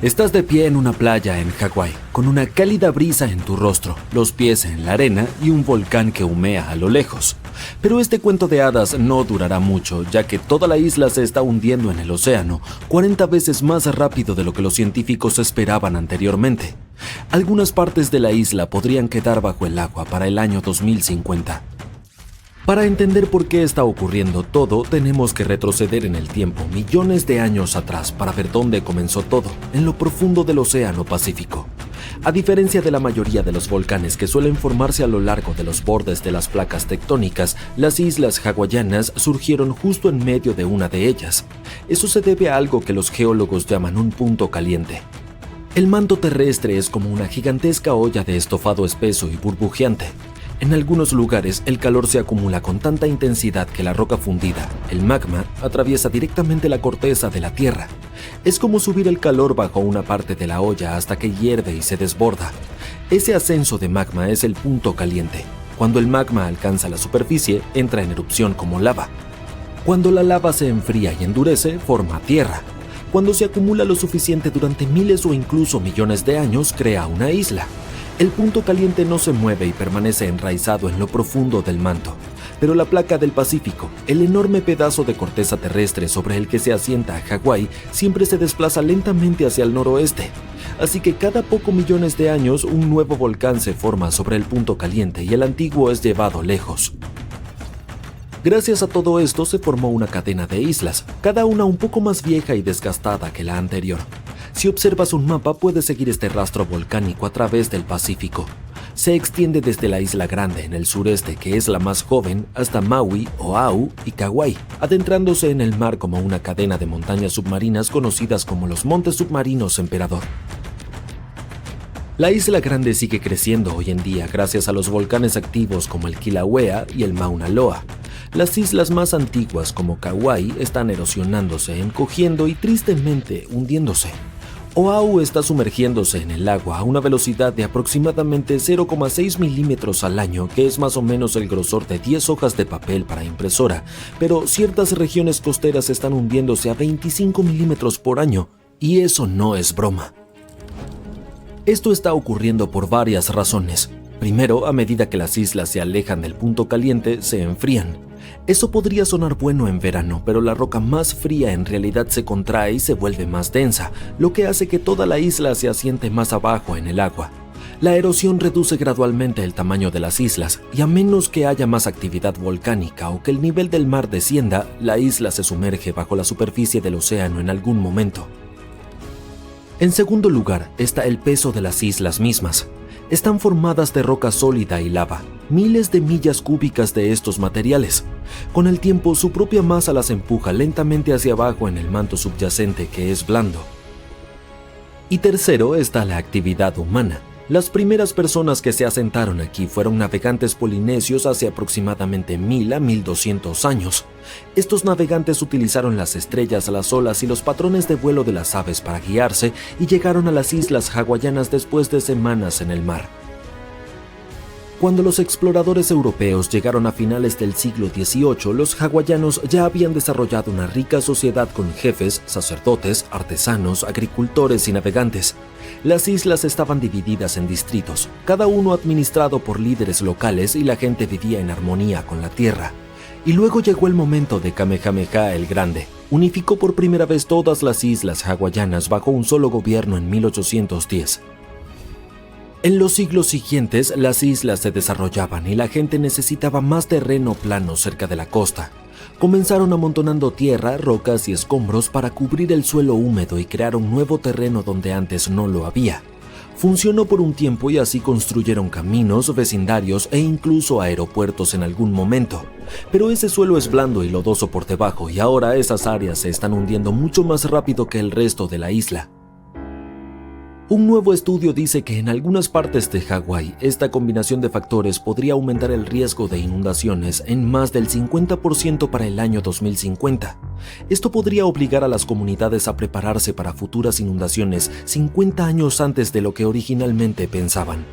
Estás de pie en una playa en Hawái, con una cálida brisa en tu rostro, los pies en la arena y un volcán que humea a lo lejos. Pero este cuento de hadas no durará mucho, ya que toda la isla se está hundiendo en el océano, 40 veces más rápido de lo que los científicos esperaban anteriormente. Algunas partes de la isla podrían quedar bajo el agua para el año 2050. Para entender por qué está ocurriendo todo, tenemos que retroceder en el tiempo millones de años atrás para ver dónde comenzó todo, en lo profundo del Océano Pacífico. A diferencia de la mayoría de los volcanes que suelen formarse a lo largo de los bordes de las placas tectónicas, las islas hawaianas surgieron justo en medio de una de ellas. Eso se debe a algo que los geólogos llaman un punto caliente. El manto terrestre es como una gigantesca olla de estofado espeso y burbujeante. En algunos lugares, el calor se acumula con tanta intensidad que la roca fundida, el magma, atraviesa directamente la corteza de la Tierra. Es como subir el calor bajo una parte de la olla hasta que hierve y se desborda. Ese ascenso de magma es el punto caliente. Cuando el magma alcanza la superficie, entra en erupción como lava. Cuando la lava se enfría y endurece, forma tierra. Cuando se acumula lo suficiente durante miles o incluso millones de años, crea una isla. El punto caliente no se mueve y permanece enraizado en lo profundo del manto, pero la placa del Pacífico, el enorme pedazo de corteza terrestre sobre el que se asienta Hawái, siempre se desplaza lentamente hacia el noroeste. Así que cada pocos millones de años un nuevo volcán se forma sobre el punto caliente y el antiguo es llevado lejos. Gracias a todo esto se formó una cadena de islas, cada una un poco más vieja y desgastada que la anterior. Si observas un mapa, puedes seguir este rastro volcánico a través del Pacífico. Se extiende desde la Isla Grande en el sureste, que es la más joven, hasta Maui, Oahu y Kauai, adentrándose en el mar como una cadena de montañas submarinas conocidas como los Montes Submarinos Emperador. La Isla Grande sigue creciendo hoy en día gracias a los volcanes activos como el Kilauea y el Mauna Loa. Las islas más antiguas como Kauai están erosionándose, encogiendo y tristemente hundiéndose. Oahu está sumergiéndose en el agua a una velocidad de aproximadamente 0,6 milímetros al año, que es más o menos el grosor de 10 hojas de papel para impresora, pero ciertas regiones costeras están hundiéndose a 25 milímetros por año, y eso no es broma. Esto está ocurriendo por varias razones. Primero, a medida que las islas se alejan del punto caliente, se enfrían. Eso podría sonar bueno en verano, pero la roca más fría en realidad se contrae y se vuelve más densa, lo que hace que toda la isla se asiente más abajo en el agua. La erosión reduce gradualmente el tamaño de las islas, y a menos que haya más actividad volcánica o que el nivel del mar descienda, la isla se sumerge bajo la superficie del océano en algún momento. En segundo lugar, está el peso de las islas mismas. Están formadas de roca sólida y lava, miles de millas cúbicas de estos materiales. Con el tiempo, su propia masa las empuja lentamente hacia abajo en el manto subyacente, que es blando. Y tercero está la actividad humana. Las primeras personas que se asentaron aquí fueron navegantes polinesios hace aproximadamente 1000 a 1200 años. Estos navegantes utilizaron las estrellas, las olas y los patrones de vuelo de las aves para guiarse y llegaron a las islas hawaianas después de semanas en el mar. Cuando los exploradores europeos llegaron a finales del siglo XVIII, los hawaianos ya habían desarrollado una rica sociedad con jefes, sacerdotes, artesanos, agricultores y navegantes. Las islas estaban divididas en distritos, cada uno administrado por líderes locales, y la gente vivía en armonía con la tierra. Y luego llegó el momento de Kamehameha el Grande. Unificó por primera vez todas las islas hawaianas bajo un solo gobierno en 1810. En los siglos siguientes, las islas se desarrollaban y la gente necesitaba más terreno plano cerca de la costa. Comenzaron amontonando tierra, rocas y escombros para cubrir el suelo húmedo y crear un nuevo terreno donde antes no lo había. Funcionó por un tiempo y así construyeron caminos, vecindarios e incluso aeropuertos en algún momento. Pero ese suelo es blando y lodoso por debajo, y ahora esas áreas se están hundiendo mucho más rápido que el resto de la isla. Un nuevo estudio dice que en algunas partes de Hawái, esta combinación de factores podría aumentar el riesgo de inundaciones en más del 50% para el año 2050. Esto podría obligar a las comunidades a prepararse para futuras inundaciones 50 años antes de lo que originalmente pensaban.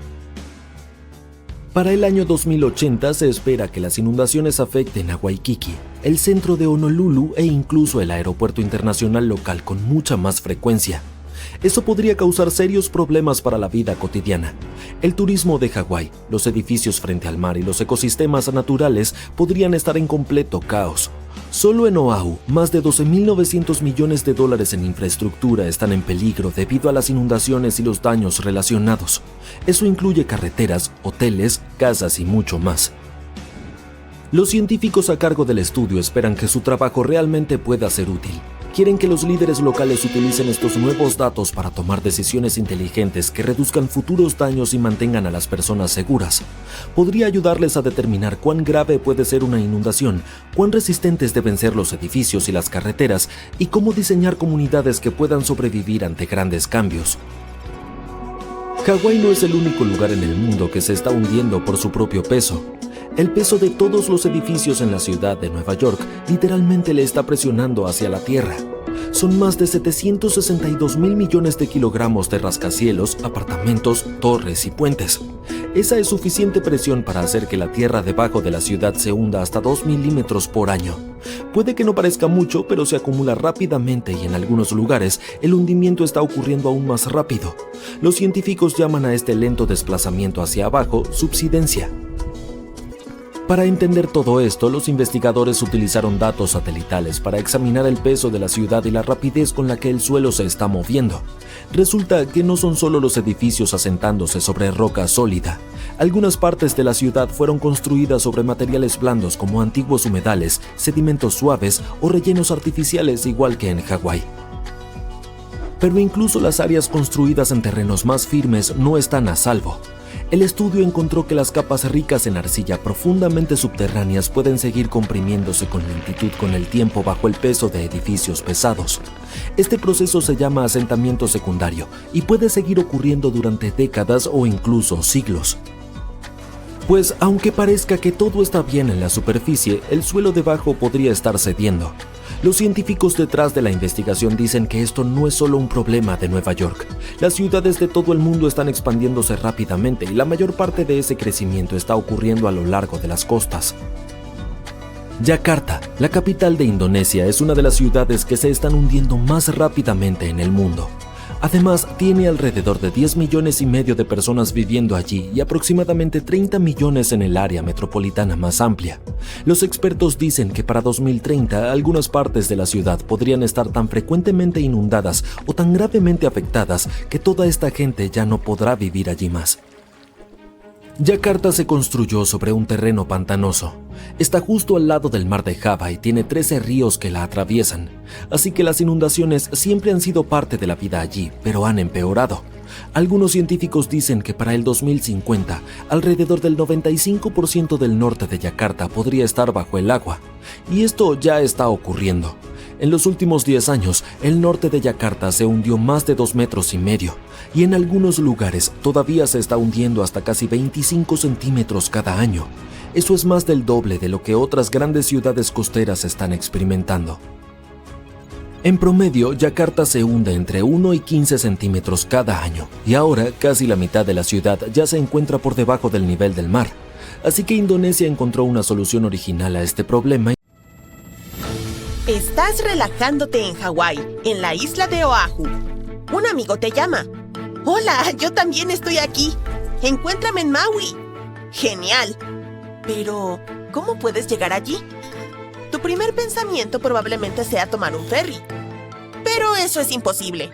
Para el año 2080 se espera que las inundaciones afecten a Waikiki, el centro de Honolulu e incluso el aeropuerto internacional local con mucha más frecuencia. Eso podría causar serios problemas para la vida cotidiana. El turismo de Hawái, los edificios frente al mar y los ecosistemas naturales podrían estar en completo caos. Solo en Oahu, más de 12.900 millones de dólares en infraestructura están en peligro debido a las inundaciones y los daños relacionados. Eso incluye carreteras, hoteles, casas y mucho más. Los científicos a cargo del estudio esperan que su trabajo realmente pueda ser útil. Quieren que los líderes locales utilicen estos nuevos datos para tomar decisiones inteligentes que reduzcan futuros daños y mantengan a las personas seguras. Podría ayudarles a determinar cuán grave puede ser una inundación, cuán resistentes deben ser los edificios y las carreteras, y cómo diseñar comunidades que puedan sobrevivir ante grandes cambios. Hawái no es el único lugar en el mundo que se está hundiendo por su propio peso. El peso de todos los edificios en la ciudad de Nueva York literalmente le está presionando hacia la tierra. Son más de 762.000 millones de kilogramos de rascacielos, apartamentos, torres y puentes. Esa es suficiente presión para hacer que la tierra debajo de la ciudad se hunda hasta 2 milímetros por año. Puede que no parezca mucho, pero se acumula rápidamente y en algunos lugares el hundimiento está ocurriendo aún más rápido. Los científicos llaman a este lento desplazamiento hacia abajo subsidencia. Para entender todo esto, los investigadores utilizaron datos satelitales para examinar el peso de la ciudad y la rapidez con la que el suelo se está moviendo. Resulta que no son solo los edificios asentándose sobre roca sólida. Algunas partes de la ciudad fueron construidas sobre materiales blandos como antiguos humedales, sedimentos suaves o rellenos artificiales igual que en Hawái. Pero incluso las áreas construidas en terrenos más firmes no están a salvo. El estudio encontró que las capas ricas en arcilla profundamente subterráneas pueden seguir comprimiéndose con lentitud con el tiempo bajo el peso de edificios pesados. Este proceso se llama asentamiento secundario y puede seguir ocurriendo durante décadas o incluso siglos. Pues aunque parezca que todo está bien en la superficie, el suelo debajo podría estar cediendo. Los científicos detrás de la investigación dicen que esto no es solo un problema de Nueva York. Las ciudades de todo el mundo están expandiéndose rápidamente y la mayor parte de ese crecimiento está ocurriendo a lo largo de las costas. Yakarta, la capital de Indonesia, es una de las ciudades que se están hundiendo más rápidamente en el mundo. Además, tiene alrededor de 10 millones y medio de personas viviendo allí y aproximadamente 30 millones en el área metropolitana más amplia. Los expertos dicen que para 2030 algunas partes de la ciudad podrían estar tan frecuentemente inundadas o tan gravemente afectadas que toda esta gente ya no podrá vivir allí más. Yakarta se construyó sobre un terreno pantanoso. Está justo al lado del mar de Java y tiene 13 ríos que la atraviesan, así que las inundaciones siempre han sido parte de la vida allí, pero han empeorado. Algunos científicos dicen que para el 2050, alrededor del 95% del norte de Yakarta podría estar bajo el agua, y esto ya está ocurriendo. En los últimos 10 años, el norte de Yakarta se hundió más de 2,5 metros, y en algunos lugares todavía se está hundiendo hasta casi 25 centímetros cada año. Eso es más del doble de lo que otras grandes ciudades costeras están experimentando. En promedio, Yakarta se hunde entre 1 y 15 centímetros cada año, y ahora casi la mitad de la ciudad ya se encuentra por debajo del nivel del mar. Así que Indonesia encontró una solución original a este problema. Estás relajándote en Hawái, en la isla de Oahu. Un amigo te llama. Hola, yo también estoy aquí. Encuéntrame en Maui. Genial. Pero, ¿cómo puedes llegar allí? Tu primer pensamiento probablemente sea tomar un ferry. Pero eso es imposible.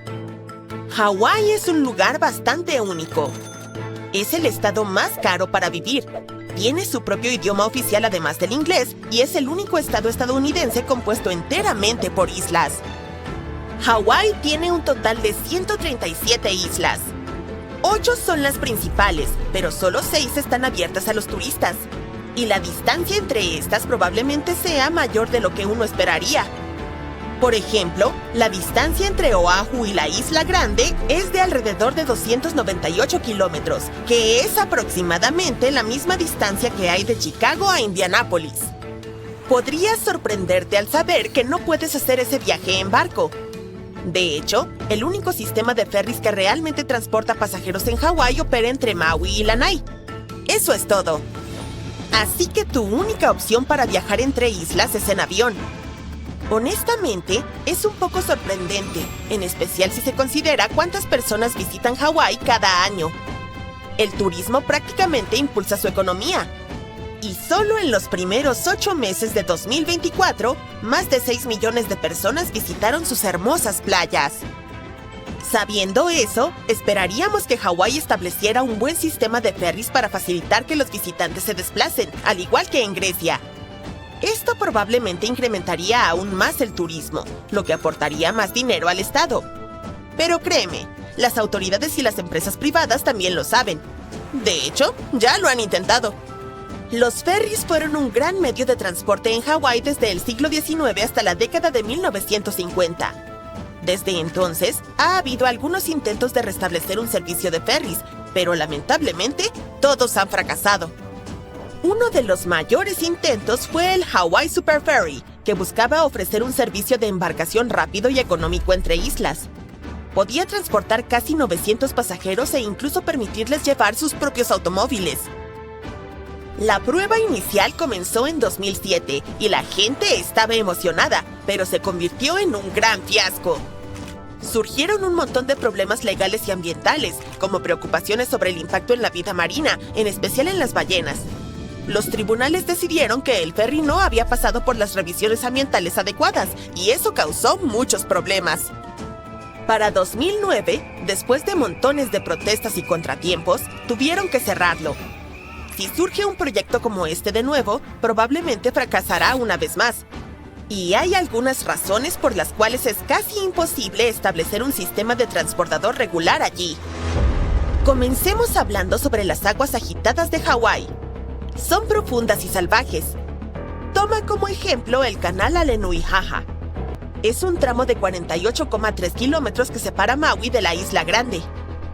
Hawái es un lugar bastante único. Es el estado más caro para vivir. Tiene su propio idioma oficial además del inglés y es el único estado estadounidense compuesto enteramente por islas. Hawái tiene un total de 137 islas. 8 son las principales, pero solo 6 están abiertas a los turistas. Y la distancia entre estas probablemente sea mayor de lo que uno esperaría. Por ejemplo, la distancia entre Oahu y la Isla Grande es de alrededor de 298 kilómetros, que es aproximadamente la misma distancia que hay de Chicago a Indianápolis. Podrías sorprenderte al saber que no puedes hacer ese viaje en barco. De hecho, el único sistema de ferries que realmente transporta pasajeros en Hawái opera entre Maui y Lanai. Eso es todo. Así que tu única opción para viajar entre islas es en avión. Honestamente, es un poco sorprendente, en especial si se considera cuántas personas visitan Hawái cada año. El turismo prácticamente impulsa su economía. Y solo en los primeros 8 meses de 2024, más de 6 millones de personas visitaron sus hermosas playas. Sabiendo eso, esperaríamos que Hawái estableciera un buen sistema de ferries para facilitar que los visitantes se desplacen, al igual que en Grecia. Esto probablemente incrementaría aún más el turismo, lo que aportaría más dinero al estado. Pero créeme, las autoridades y las empresas privadas también lo saben. De hecho, ya lo han intentado. Los ferries fueron un gran medio de transporte en Hawái desde el siglo XIX hasta la década de 1950. Desde entonces, ha habido algunos intentos de restablecer un servicio de ferries, pero lamentablemente, todos han fracasado. Uno de los mayores intentos fue el Hawaii Super Ferry, que buscaba ofrecer un servicio de embarcación rápido y económico entre islas. Podía transportar casi 900 pasajeros e incluso permitirles llevar sus propios automóviles. La prueba inicial comenzó en 2007 y la gente estaba emocionada, pero se convirtió en un gran fiasco. Surgieron un montón de problemas legales y ambientales, como preocupaciones sobre el impacto en la vida marina, en especial en las ballenas. Los tribunales decidieron que el ferry no había pasado por las revisiones ambientales adecuadas, y eso causó muchos problemas. Para 2009, después de montones de protestas y contratiempos, tuvieron que cerrarlo. Si surge un proyecto como este de nuevo, probablemente fracasará una vez más. Y hay algunas razones por las cuales es casi imposible establecer un sistema de transbordador regular allí. Comencemos hablando sobre las aguas agitadas de Hawái. Son profundas y salvajes. Toma como ejemplo el canal Alenuihaha. Es un tramo de 48,3 kilómetros que separa Maui de la Isla Grande.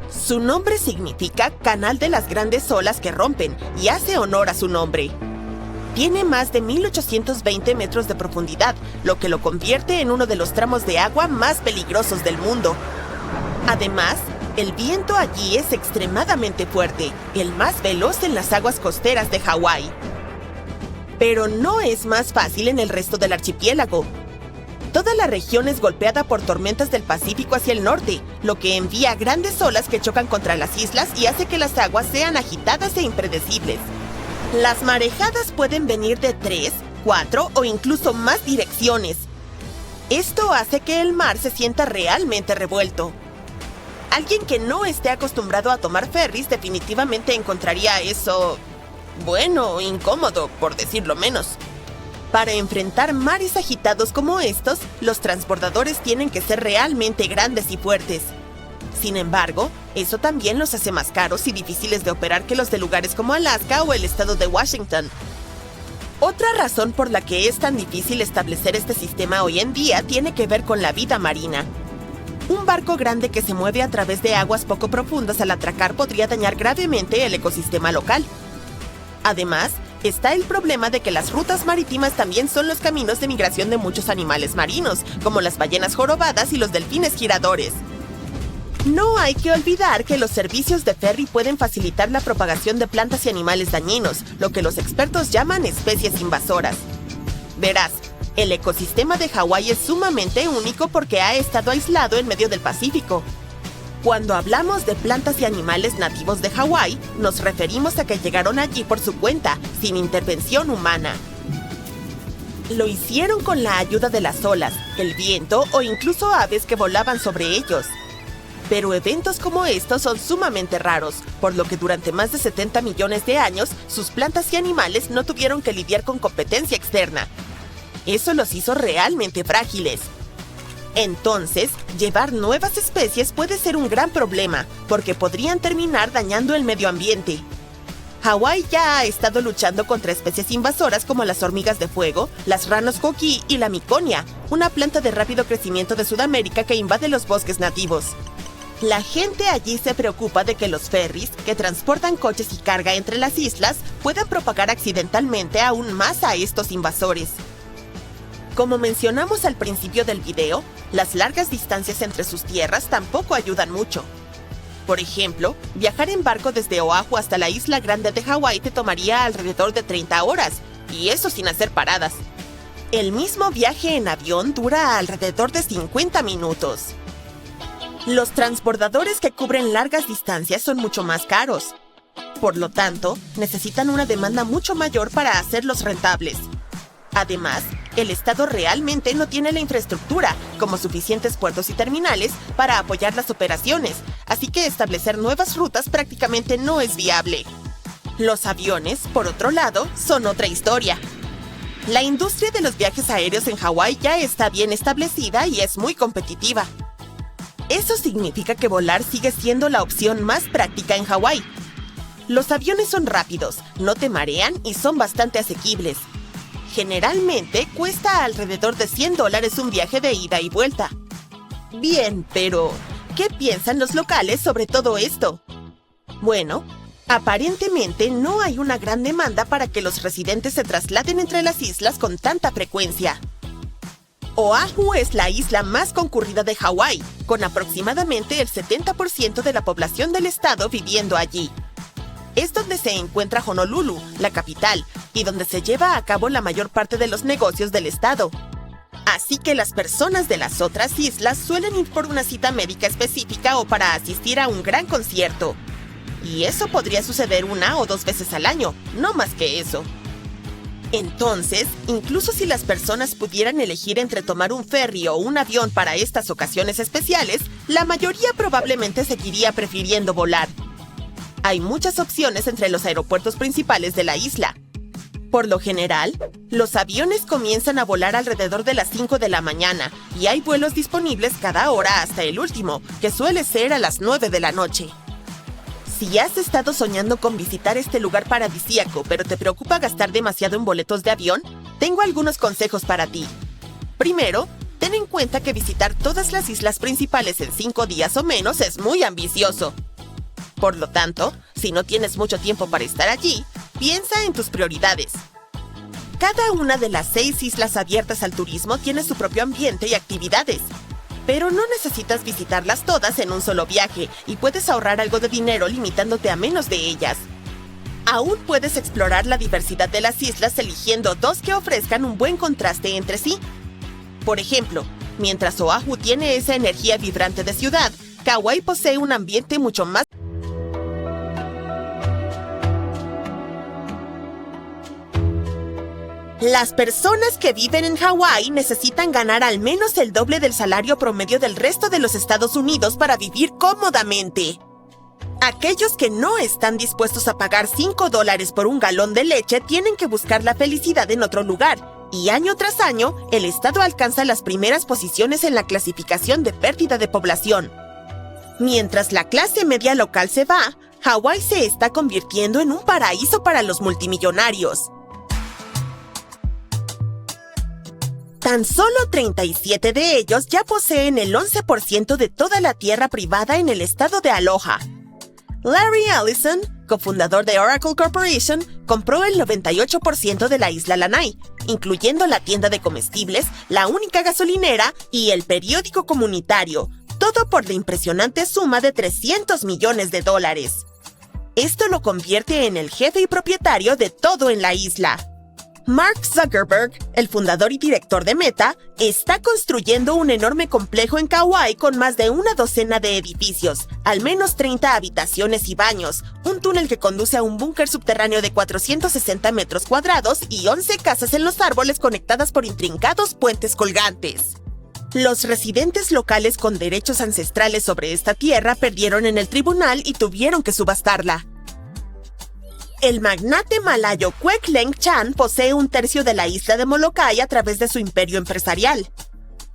Su nombre significa Canal de las Grandes Olas que Rompen y hace honor a su nombre. Tiene más de 1,820 metros de profundidad, lo que lo convierte en uno de los tramos de agua más peligrosos del mundo. Además, el viento allí es extremadamente fuerte, el más veloz en las aguas costeras de Hawái. Pero no es más fácil en el resto del archipiélago. Toda la región es golpeada por tormentas del Pacífico hacia el norte, lo que envía grandes olas que chocan contra las islas y hace que las aguas sean agitadas e impredecibles. Las marejadas pueden venir de 3, 4 o incluso más direcciones. Esto hace que el mar se sienta realmente revuelto. Alguien que no esté acostumbrado a tomar ferries definitivamente encontraría eso, bueno, incómodo, por decirlo menos. Para enfrentar mares agitados como estos, los transbordadores tienen que ser realmente grandes y fuertes. Sin embargo, eso también los hace más caros y difíciles de operar que los de lugares como Alaska o el estado de Washington. Otra razón por la que es tan difícil establecer este sistema hoy en día tiene que ver con la vida marina. Un barco grande que se mueve a través de aguas poco profundas al atracar podría dañar gravemente el ecosistema local. Además, está el problema de que las rutas marítimas también son los caminos de migración de muchos animales marinos, como las ballenas jorobadas y los delfines giradores. No hay que olvidar que los servicios de ferry pueden facilitar la propagación de plantas y animales dañinos, lo que los expertos llaman especies invasoras. Verás, el ecosistema de Hawái es sumamente único porque ha estado aislado en medio del Pacífico. Cuando hablamos de plantas y animales nativos de Hawái, nos referimos a que llegaron allí por su cuenta, sin intervención humana. Lo hicieron con la ayuda de las olas, el viento o incluso aves que volaban sobre ellos. Pero eventos como estos son sumamente raros, por lo que durante más de 70 millones de años, sus plantas y animales no tuvieron que lidiar con competencia externa. Eso los hizo realmente frágiles. Entonces, llevar nuevas especies puede ser un gran problema, porque podrían terminar dañando el medio ambiente. Hawái ya ha estado luchando contra especies invasoras como las hormigas de fuego, las ranas coquí y la miconia, una planta de rápido crecimiento de Sudamérica que invade los bosques nativos. La gente allí se preocupa de que los ferries, que transportan coches y carga entre las islas, puedan propagar accidentalmente aún más a estos invasores. Como mencionamos al principio del video, las largas distancias entre sus tierras tampoco ayudan mucho. Por ejemplo, viajar en barco desde Oahu hasta la Isla Grande de Hawái te tomaría alrededor de 30 horas, y eso sin hacer paradas. El mismo viaje en avión dura alrededor de 50 minutos. Los transbordadores que cubren largas distancias son mucho más caros. Por lo tanto, necesitan una demanda mucho mayor para hacerlos rentables. Además, el Estado realmente no tiene la infraestructura, como suficientes puertos y terminales, para apoyar las operaciones, así que establecer nuevas rutas prácticamente no es viable. Los aviones, por otro lado, son otra historia. La industria de los viajes aéreos en Hawái ya está bien establecida y es muy competitiva. Eso significa que volar sigue siendo la opción más práctica en Hawái. Los aviones son rápidos, no te marean y son bastante asequibles. Generalmente cuesta alrededor de $100 un viaje de ida y vuelta. Bien, pero ¿qué piensan los locales sobre todo esto? Bueno, aparentemente no hay una gran demanda para que los residentes se trasladen entre las islas con tanta frecuencia. Oahu es la isla más concurrida de Hawái, con aproximadamente el 70% de la población del estado viviendo allí. Es donde se encuentra Honolulu, la capital, y donde se lleva a cabo la mayor parte de los negocios del estado. Así que las personas de las otras islas suelen ir por una cita médica específica o para asistir a un gran concierto. Y eso podría suceder 1 o 2 veces al año, no más que eso. Entonces, incluso si las personas pudieran elegir entre tomar un ferry o un avión para estas ocasiones especiales, la mayoría probablemente seguiría prefiriendo volar. Hay muchas opciones entre los aeropuertos principales de la isla. Por lo general, los aviones comienzan a volar alrededor de las 5 de la mañana y hay vuelos disponibles cada hora hasta el último, que suele ser a las 9 de la noche. Si has estado soñando con visitar este lugar paradisíaco, pero te preocupa gastar demasiado en boletos de avión, tengo algunos consejos para ti. Primero, ten en cuenta que visitar todas las islas principales en 5 días o menos es muy ambicioso. Por lo tanto, si no tienes mucho tiempo para estar allí, piensa en tus prioridades. Cada una de las 6 islas abiertas al turismo tiene su propio ambiente y actividades. Pero no necesitas visitarlas todas en un solo viaje y puedes ahorrar algo de dinero limitándote a menos de ellas. Aún puedes explorar la diversidad de las islas eligiendo 2 que ofrezcan un buen contraste entre sí. Por ejemplo, mientras Oahu tiene esa energía vibrante de ciudad, Kauai posee un ambiente mucho más. Las personas que viven en Hawái necesitan ganar al menos el doble del salario promedio del resto de los Estados Unidos para vivir cómodamente. Aquellos que no están dispuestos a pagar $5 por un galón de leche tienen que buscar la felicidad en otro lugar, y año tras año, el estado alcanza las primeras posiciones en la clasificación de pérdida de población. Mientras la clase media local se va, Hawái se está convirtiendo en un paraíso para los multimillonarios. Tan solo 37 de ellos ya poseen el 11% de toda la tierra privada en el estado de Aloha. Larry Ellison, cofundador de Oracle Corporation, compró el 98% de la isla Lanai, incluyendo la tienda de comestibles, la única gasolinera y el periódico comunitario, todo por la impresionante suma de $300 millones. Esto lo convierte en el jefe y propietario de todo en la isla. Mark Zuckerberg, el fundador y director de Meta, está construyendo un enorme complejo en Kauai con más de una docena de edificios, al menos 30 habitaciones y baños, un túnel que conduce a un búnker subterráneo de 460 metros cuadrados y 11 casas en los árboles conectadas por intrincados puentes colgantes. Los residentes locales con derechos ancestrales sobre esta tierra perdieron en el tribunal y tuvieron que subastarla. El magnate malayo Kwek Leng Chan posee 1/3 de la isla de Molokai a través de su imperio empresarial.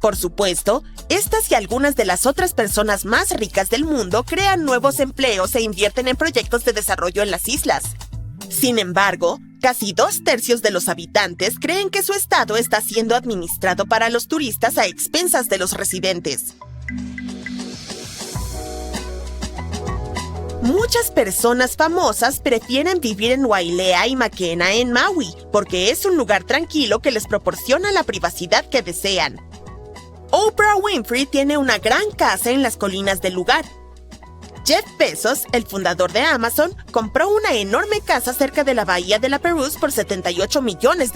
Por supuesto, estas y algunas de las otras personas más ricas del mundo crean nuevos empleos e invierten en proyectos de desarrollo en las islas. Sin embargo, casi 2/3 de los habitantes creen que su estado está siendo administrado para los turistas a expensas de los residentes. Muchas personas famosas prefieren vivir en Wailea y Makena en Maui, porque es un lugar tranquilo que les proporciona la privacidad que desean. Oprah Winfrey tiene una gran casa en las colinas del lugar. Jeff Bezos, el fundador de Amazon, compró una enorme casa cerca de la bahía de la Perouse por $78 millones.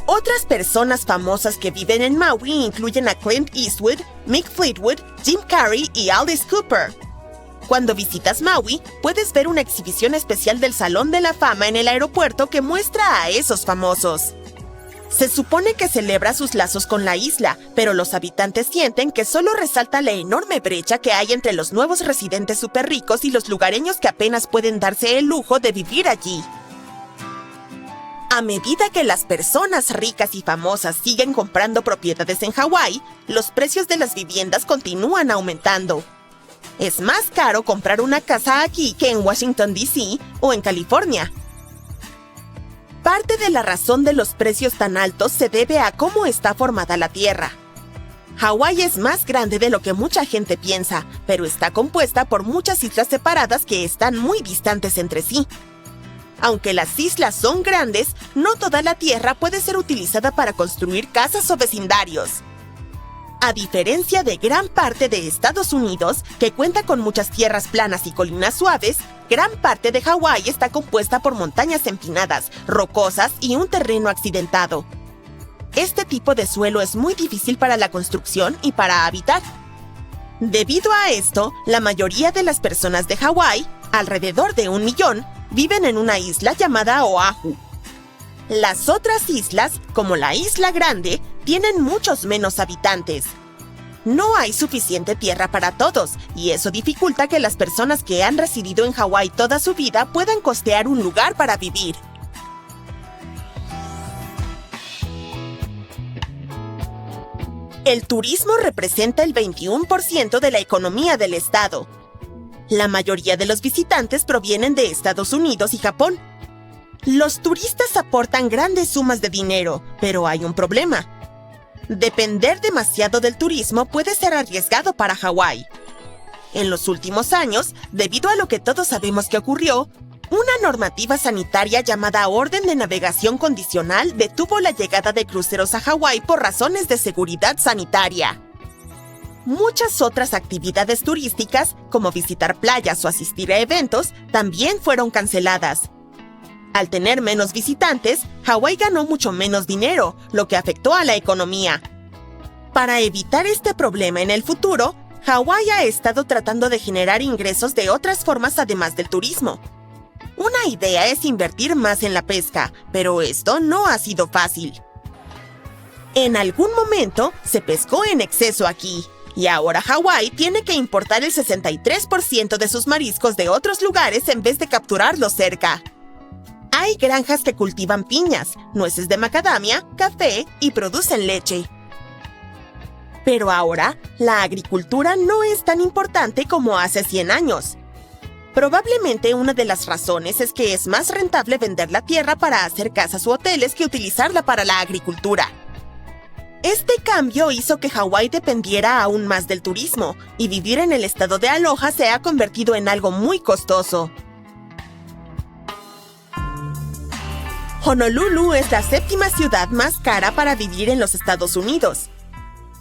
Otras personas famosas que viven en Maui incluyen a Clint Eastwood, Mick Fleetwood, Jim Carrey y Alice Cooper. Cuando visitas Maui, puedes ver una exhibición especial del Salón de la Fama en el aeropuerto que muestra a esos famosos. Se supone que celebra sus lazos con la isla, pero los habitantes sienten que solo resalta la enorme brecha que hay entre los nuevos residentes súper ricos y los lugareños que apenas pueden darse el lujo de vivir allí. A medida que las personas ricas y famosas siguen comprando propiedades en Hawái, los precios de las viviendas continúan aumentando. Es más caro comprar una casa aquí que en Washington, D.C. o en California. Parte de la razón de los precios tan altos se debe a cómo está formada la Tierra. Hawái es más grande de lo que mucha gente piensa, pero está compuesta por muchas islas separadas que están muy distantes entre sí. Aunque las islas son grandes, no toda la tierra puede ser utilizada para construir casas o vecindarios. A diferencia de gran parte de Estados Unidos, que cuenta con muchas tierras planas y colinas suaves, gran parte de Hawái está compuesta por montañas empinadas, rocosas y un terreno accidentado. Este tipo de suelo es muy difícil para la construcción y para habitar. Debido a esto, la mayoría de las personas de Hawái, alrededor de 1 millón, viven en una isla llamada Oahu. Las otras islas, como la Isla Grande, tienen muchos menos habitantes. No hay suficiente tierra para todos, y eso dificulta que las personas que han residido en Hawái toda su vida puedan costear un lugar para vivir. El turismo representa el 21% de la economía del estado. La mayoría de los visitantes provienen de Estados Unidos y Japón. Los turistas aportan grandes sumas de dinero, pero hay un problema. Depender demasiado del turismo puede ser arriesgado para Hawái. En los últimos años, debido a lo que todos sabemos que ocurrió, una normativa sanitaria llamada Orden de Navegación Condicional detuvo la llegada de cruceros a Hawái por razones de seguridad sanitaria. Muchas otras actividades turísticas, como visitar playas o asistir a eventos, también fueron canceladas. Al tener menos visitantes, Hawái ganó mucho menos dinero, lo que afectó a la economía. Para evitar este problema en el futuro, Hawái ha estado tratando de generar ingresos de otras formas además del turismo. Una idea es invertir más en la pesca, pero esto no ha sido fácil. En algún momento se pescó en exceso aquí. Y ahora Hawái tiene que importar el 63% de sus mariscos de otros lugares en vez de capturarlos cerca. Hay granjas que cultivan piñas, nueces de macadamia, café y producen leche. Pero ahora, la agricultura no es tan importante como hace 100 años. Probablemente una de las razones es que es más rentable vender la tierra para hacer casas u hoteles que utilizarla para la agricultura. Este cambio hizo que Hawái dependiera aún más del turismo, y vivir en el estado de Aloha se ha convertido en algo muy costoso. Honolulu es la 7ª ciudad más cara para vivir en los Estados Unidos.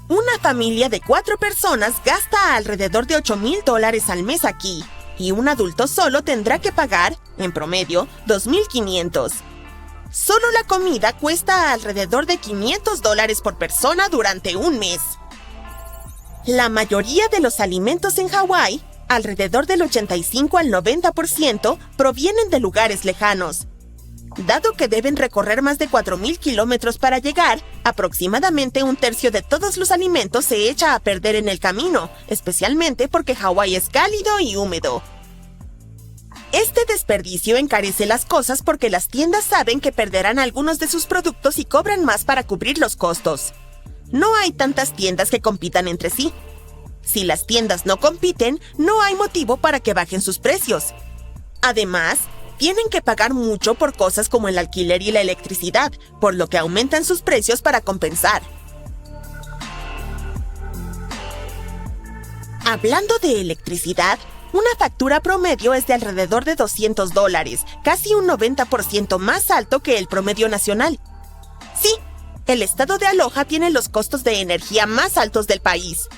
Una familia de 4 personas gasta alrededor de $8,000 al mes aquí, y un adulto solo tendrá que pagar, en promedio, $2,500. Solo la comida cuesta alrededor de $500 por persona durante un mes. La mayoría de los alimentos en Hawái, alrededor del 85 al 90%, provienen de lugares lejanos. Dado que deben recorrer más de 4,000 kilómetros para llegar, aproximadamente 1/3 de todos los alimentos se echa a perder en el camino, especialmente porque Hawái es cálido y húmedo. Este desperdicio encarece las cosas porque las tiendas saben que perderán algunos de sus productos y cobran más para cubrir los costos. No hay tantas tiendas que compitan entre sí. Si las tiendas no compiten, no hay motivo para que bajen sus precios. Además, tienen que pagar mucho por cosas como el alquiler y la electricidad, por lo que aumentan sus precios para compensar. Hablando de electricidad, una factura promedio es de alrededor de $200, casi un 90% más alto que el promedio nacional. Sí, el estado de Aloha tiene los costos de energía más altos del país.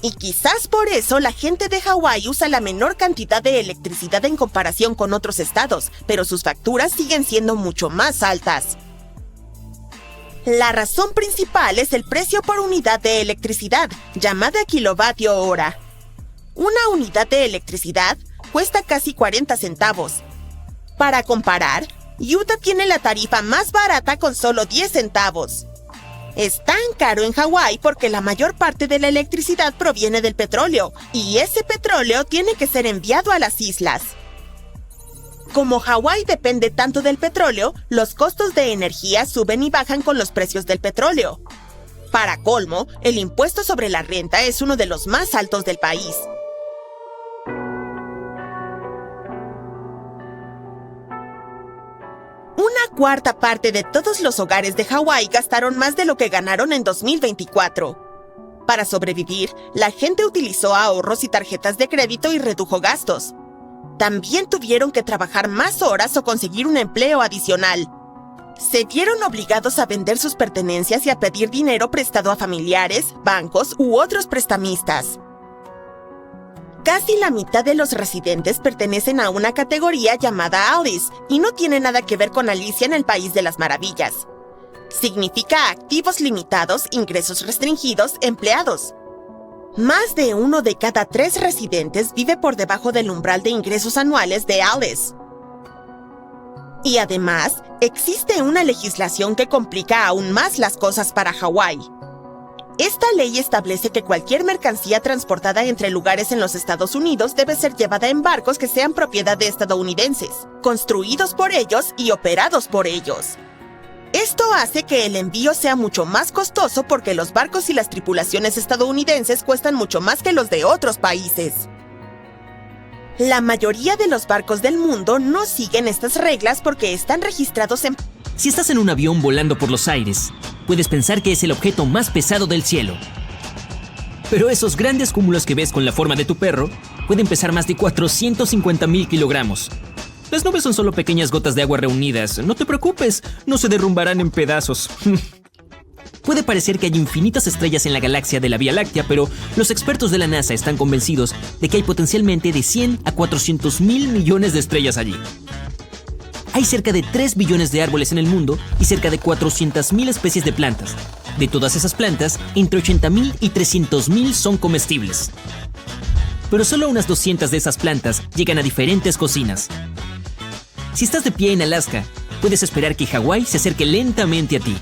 Y quizás por eso la gente de Hawái usa la menor cantidad de electricidad en comparación con otros estados, pero sus facturas siguen siendo mucho más altas. La razón principal es el precio por unidad de electricidad, llamada kilovatio hora. Una unidad de electricidad cuesta casi 40 centavos. Para comparar, Utah tiene la tarifa más barata con solo 10 centavos. Es tan caro en Hawái porque la mayor parte de la electricidad proviene del petróleo, y ese petróleo tiene que ser enviado a las islas. Como Hawái depende tanto del petróleo, los costos de energía suben y bajan con los precios del petróleo. Para colmo, el impuesto sobre la renta es uno de los más altos del país. Una cuarta parte de todos los hogares de Hawái gastaron más de lo que ganaron en 2024. Para sobrevivir, la gente utilizó ahorros y tarjetas de crédito y redujo gastos. También tuvieron que trabajar más horas o conseguir un empleo adicional. Se vieron obligados a vender sus pertenencias y a pedir dinero prestado a familiares, bancos u otros prestamistas. Casi la mitad de los residentes pertenecen a una categoría llamada Alice y no tiene nada que ver con Alicia en el País de las Maravillas. Significa activos limitados, ingresos restringidos, empleados. Más de 1 de cada 3 residentes vive por debajo del umbral de ingresos anuales de Alice. Y además, existe una legislación que complica aún más las cosas para Hawái. Esta ley establece que cualquier mercancía transportada entre lugares en los Estados Unidos debe ser llevada en barcos que sean propiedad de estadounidenses, construidos por ellos y operados por ellos. Esto hace que el envío sea mucho más costoso porque los barcos y las tripulaciones estadounidenses cuestan mucho más que los de otros países. La mayoría de los barcos del mundo no siguen estas reglas porque están registrados en... Si estás en un avión volando por los aires, puedes pensar que es el objeto más pesado del cielo. Pero esos grandes cúmulos que ves con la forma de tu perro pueden pesar más de 450,000 kilogramos. Las nubes son solo pequeñas gotas de agua reunidas. No te preocupes, no se derrumbarán en pedazos. Puede parecer que hay infinitas estrellas en la galaxia de la Vía Láctea, pero los expertos de la NASA están convencidos de que hay potencialmente de 100 a 400,000 millones de estrellas allí. Hay cerca de 3 billones de árboles en el mundo y cerca de 400,000 especies de plantas. De todas esas plantas, entre 80,000 y 300,000 son comestibles. Pero solo unas 200 de esas plantas llegan a diferentes cocinas. Si estás de pie en Alaska, puedes esperar que Hawái se acerque lentamente a ti.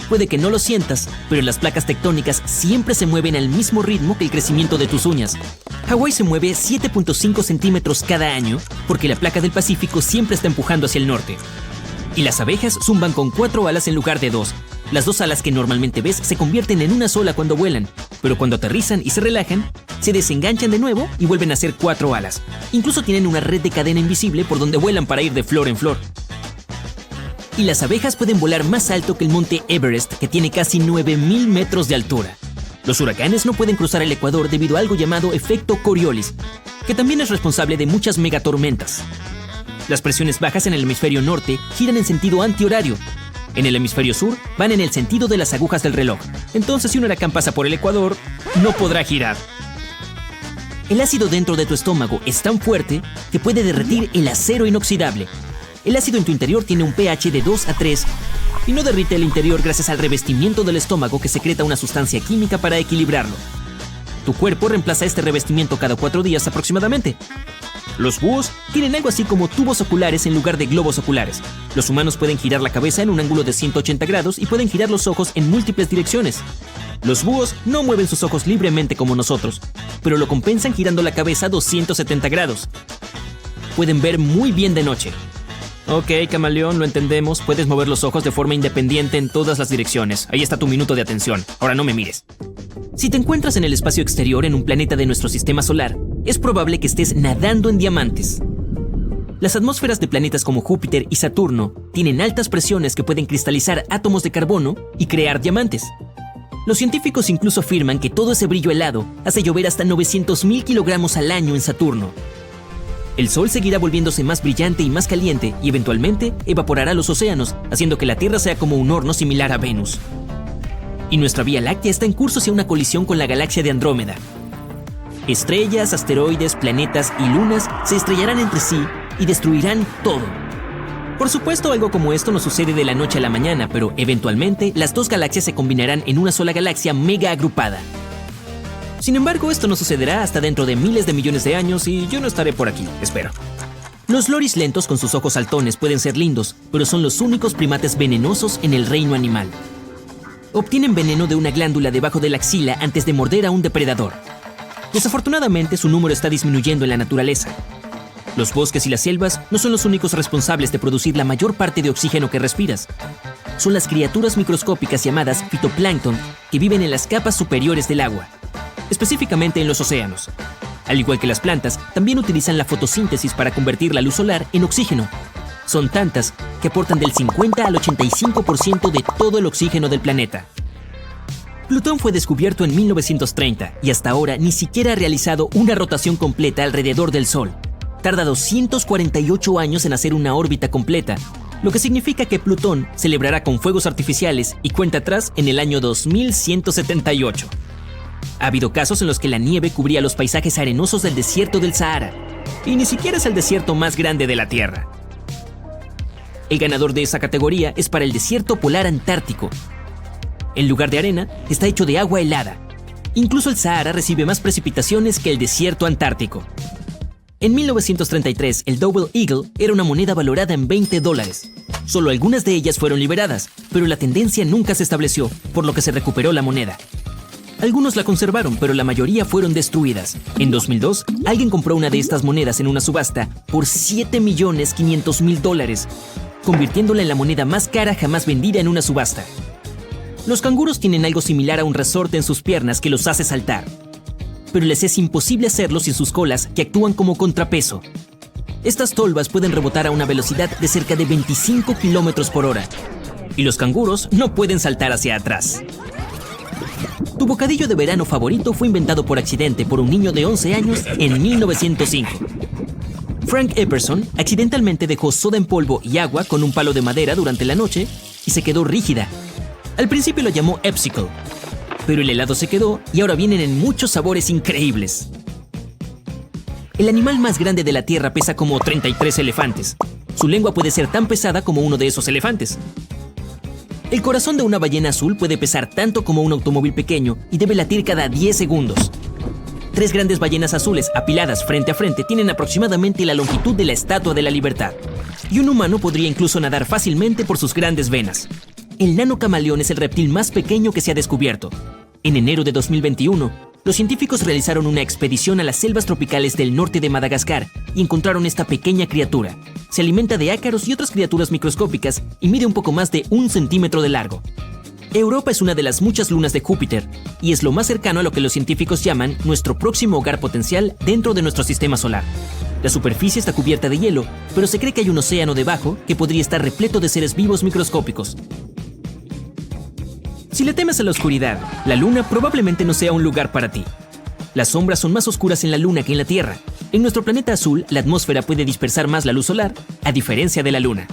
Puede que no lo sientas, pero las placas tectónicas siempre se mueven al mismo ritmo que el crecimiento de tus uñas. Hawái se mueve 7.5 centímetros cada año porque la placa del Pacífico siempre está empujando hacia el norte. Y las abejas zumban con 4 alas en lugar de 2. Las 2 alas que normalmente ves se convierten en una sola cuando vuelan, pero cuando aterrizan y se relajan, se desenganchan de nuevo y vuelven a ser 4 alas. Incluso tienen una red de cadena invisible por donde vuelan para ir de flor en flor. Y las abejas pueden volar más alto que el monte Everest, que tiene casi 9,000 metros de altura. Los huracanes no pueden cruzar el Ecuador debido a algo llamado efecto Coriolis, que también es responsable de muchas megatormentas. Las presiones bajas en el hemisferio norte giran en sentido antihorario. En el hemisferio sur van en el sentido de las agujas del reloj. Entonces, si un huracán pasa por el Ecuador, no podrá girar. El ácido dentro de tu estómago es tan fuerte que puede derretir el acero inoxidable. El ácido en tu interior tiene un pH de 2 a 3 y no derrite el interior gracias al revestimiento del estómago que secreta una sustancia química para equilibrarlo. Tu cuerpo reemplaza este revestimiento cada 4 días aproximadamente. Los búhos tienen algo así como tubos oculares en lugar de globos oculares. Los humanos pueden girar la cabeza en un ángulo de 180 grados y pueden girar los ojos en múltiples direcciones. Los búhos no mueven sus ojos libremente como nosotros, pero lo compensan girando la cabeza a 270 grados. Pueden ver muy bien de noche. Ok, camaleón, lo entendemos. Puedes mover los ojos de forma independiente en todas las direcciones. Ahí está tu minuto de atención. Ahora no me mires. Si te encuentras en el espacio exterior en un planeta de nuestro sistema solar, es probable que estés nadando en diamantes. Las atmósferas de planetas como Júpiter y Saturno tienen altas presiones que pueden cristalizar átomos de carbono y crear diamantes. Los científicos incluso afirman que todo ese brillo helado hace llover hasta 900,000 kilogramos al año en Saturno. El Sol seguirá volviéndose más brillante y más caliente y eventualmente evaporará los océanos, haciendo que la Tierra sea como un horno similar a Venus. Y nuestra Vía Láctea está en curso hacia una colisión con la galaxia de Andrómeda. Estrellas, asteroides, planetas y lunas se estrellarán entre sí y destruirán todo. Por supuesto, algo como esto no sucede de la noche a la mañana, pero eventualmente las dos galaxias se combinarán en una sola galaxia mega agrupada. Sin embargo, esto no sucederá hasta dentro de miles de millones de años y yo no estaré por aquí, espero. Los loris lentos con sus ojos saltones pueden ser lindos, pero son los únicos primates venenosos en el reino animal. Obtienen veneno de una glándula debajo de la axila antes de morder a un depredador. Desafortunadamente, su número está disminuyendo en la naturaleza. Los bosques y las selvas no son los únicos responsables de producir la mayor parte de oxígeno que respiras. Son las criaturas microscópicas llamadas fitoplancton que viven en las capas superiores del agua, específicamente en los océanos. Al igual que las plantas, también utilizan la fotosíntesis para convertir la luz solar en oxígeno. Son tantas que aportan del 50 al 85% de todo el oxígeno del planeta. Plutón fue descubierto en 1930 y hasta ahora ni siquiera ha realizado una rotación completa alrededor del Sol. Tarda 248 años en hacer una órbita completa, lo que significa que Plutón celebrará con fuegos artificiales y cuenta atrás en el año 2178. Ha habido casos en los que la nieve cubría los paisajes arenosos del desierto del Sahara, y ni siquiera es el desierto más grande de la Tierra. El ganador de esa categoría es para el desierto polar antártico. En lugar de arena, está hecho de agua helada. Incluso el Sahara recibe más precipitaciones que el desierto antártico. En 1933, el Double Eagle era una moneda valorada en $20. Solo algunas de ellas fueron liberadas, pero la tendencia nunca se estableció, por lo que se recuperó la moneda. Algunos la conservaron, pero la mayoría fueron destruidas. En 2002, alguien compró una de estas monedas en una subasta por $7.500.000, convirtiéndola en la moneda más cara jamás vendida en una subasta. Los canguros tienen algo similar a un resorte en sus piernas que los hace saltar, pero les es imposible hacerlo sin sus colas que actúan como contrapeso. Estas tolvas pueden rebotar a una velocidad de cerca de 25 km por hora, y los canguros no pueden saltar hacia atrás. Tu bocadillo de verano favorito fue inventado por accidente por un niño de 11 años en 1905. Frank Epperson accidentalmente dejó soda en polvo y agua con un palo de madera durante la noche y se quedó rígida. Al principio lo llamó Epsicle, pero el helado se quedó y ahora vienen en muchos sabores increíbles. El animal más grande de la Tierra pesa como 33 elefantes. Su lengua puede ser tan pesada como uno de esos elefantes. El corazón de una ballena azul puede pesar tanto como un automóvil pequeño y debe latir cada 10 segundos. 3 grandes ballenas azules apiladas frente a frente tienen aproximadamente la longitud de la Estatua de la Libertad. Y un humano podría incluso nadar fácilmente por sus grandes venas. El nano camaleón es el reptil más pequeño que se ha descubierto. En enero de 2021, los científicos realizaron una expedición a las selvas tropicales del norte de Madagascar y encontraron esta pequeña criatura. Se alimenta de ácaros y otras criaturas microscópicas y mide un poco más de 1 centímetro de largo. Europa es una de las muchas lunas de Júpiter y es lo más cercano a lo que los científicos llaman nuestro próximo hogar potencial dentro de nuestro sistema solar. La superficie está cubierta de hielo, pero se cree que hay un océano debajo que podría estar repleto de seres vivos microscópicos. Si le temes a la oscuridad, la luna probablemente no sea un lugar para ti. Las sombras son más oscuras en la luna que en la Tierra. En nuestro planeta azul, la atmósfera puede dispersar más la luz solar, a diferencia de la luna.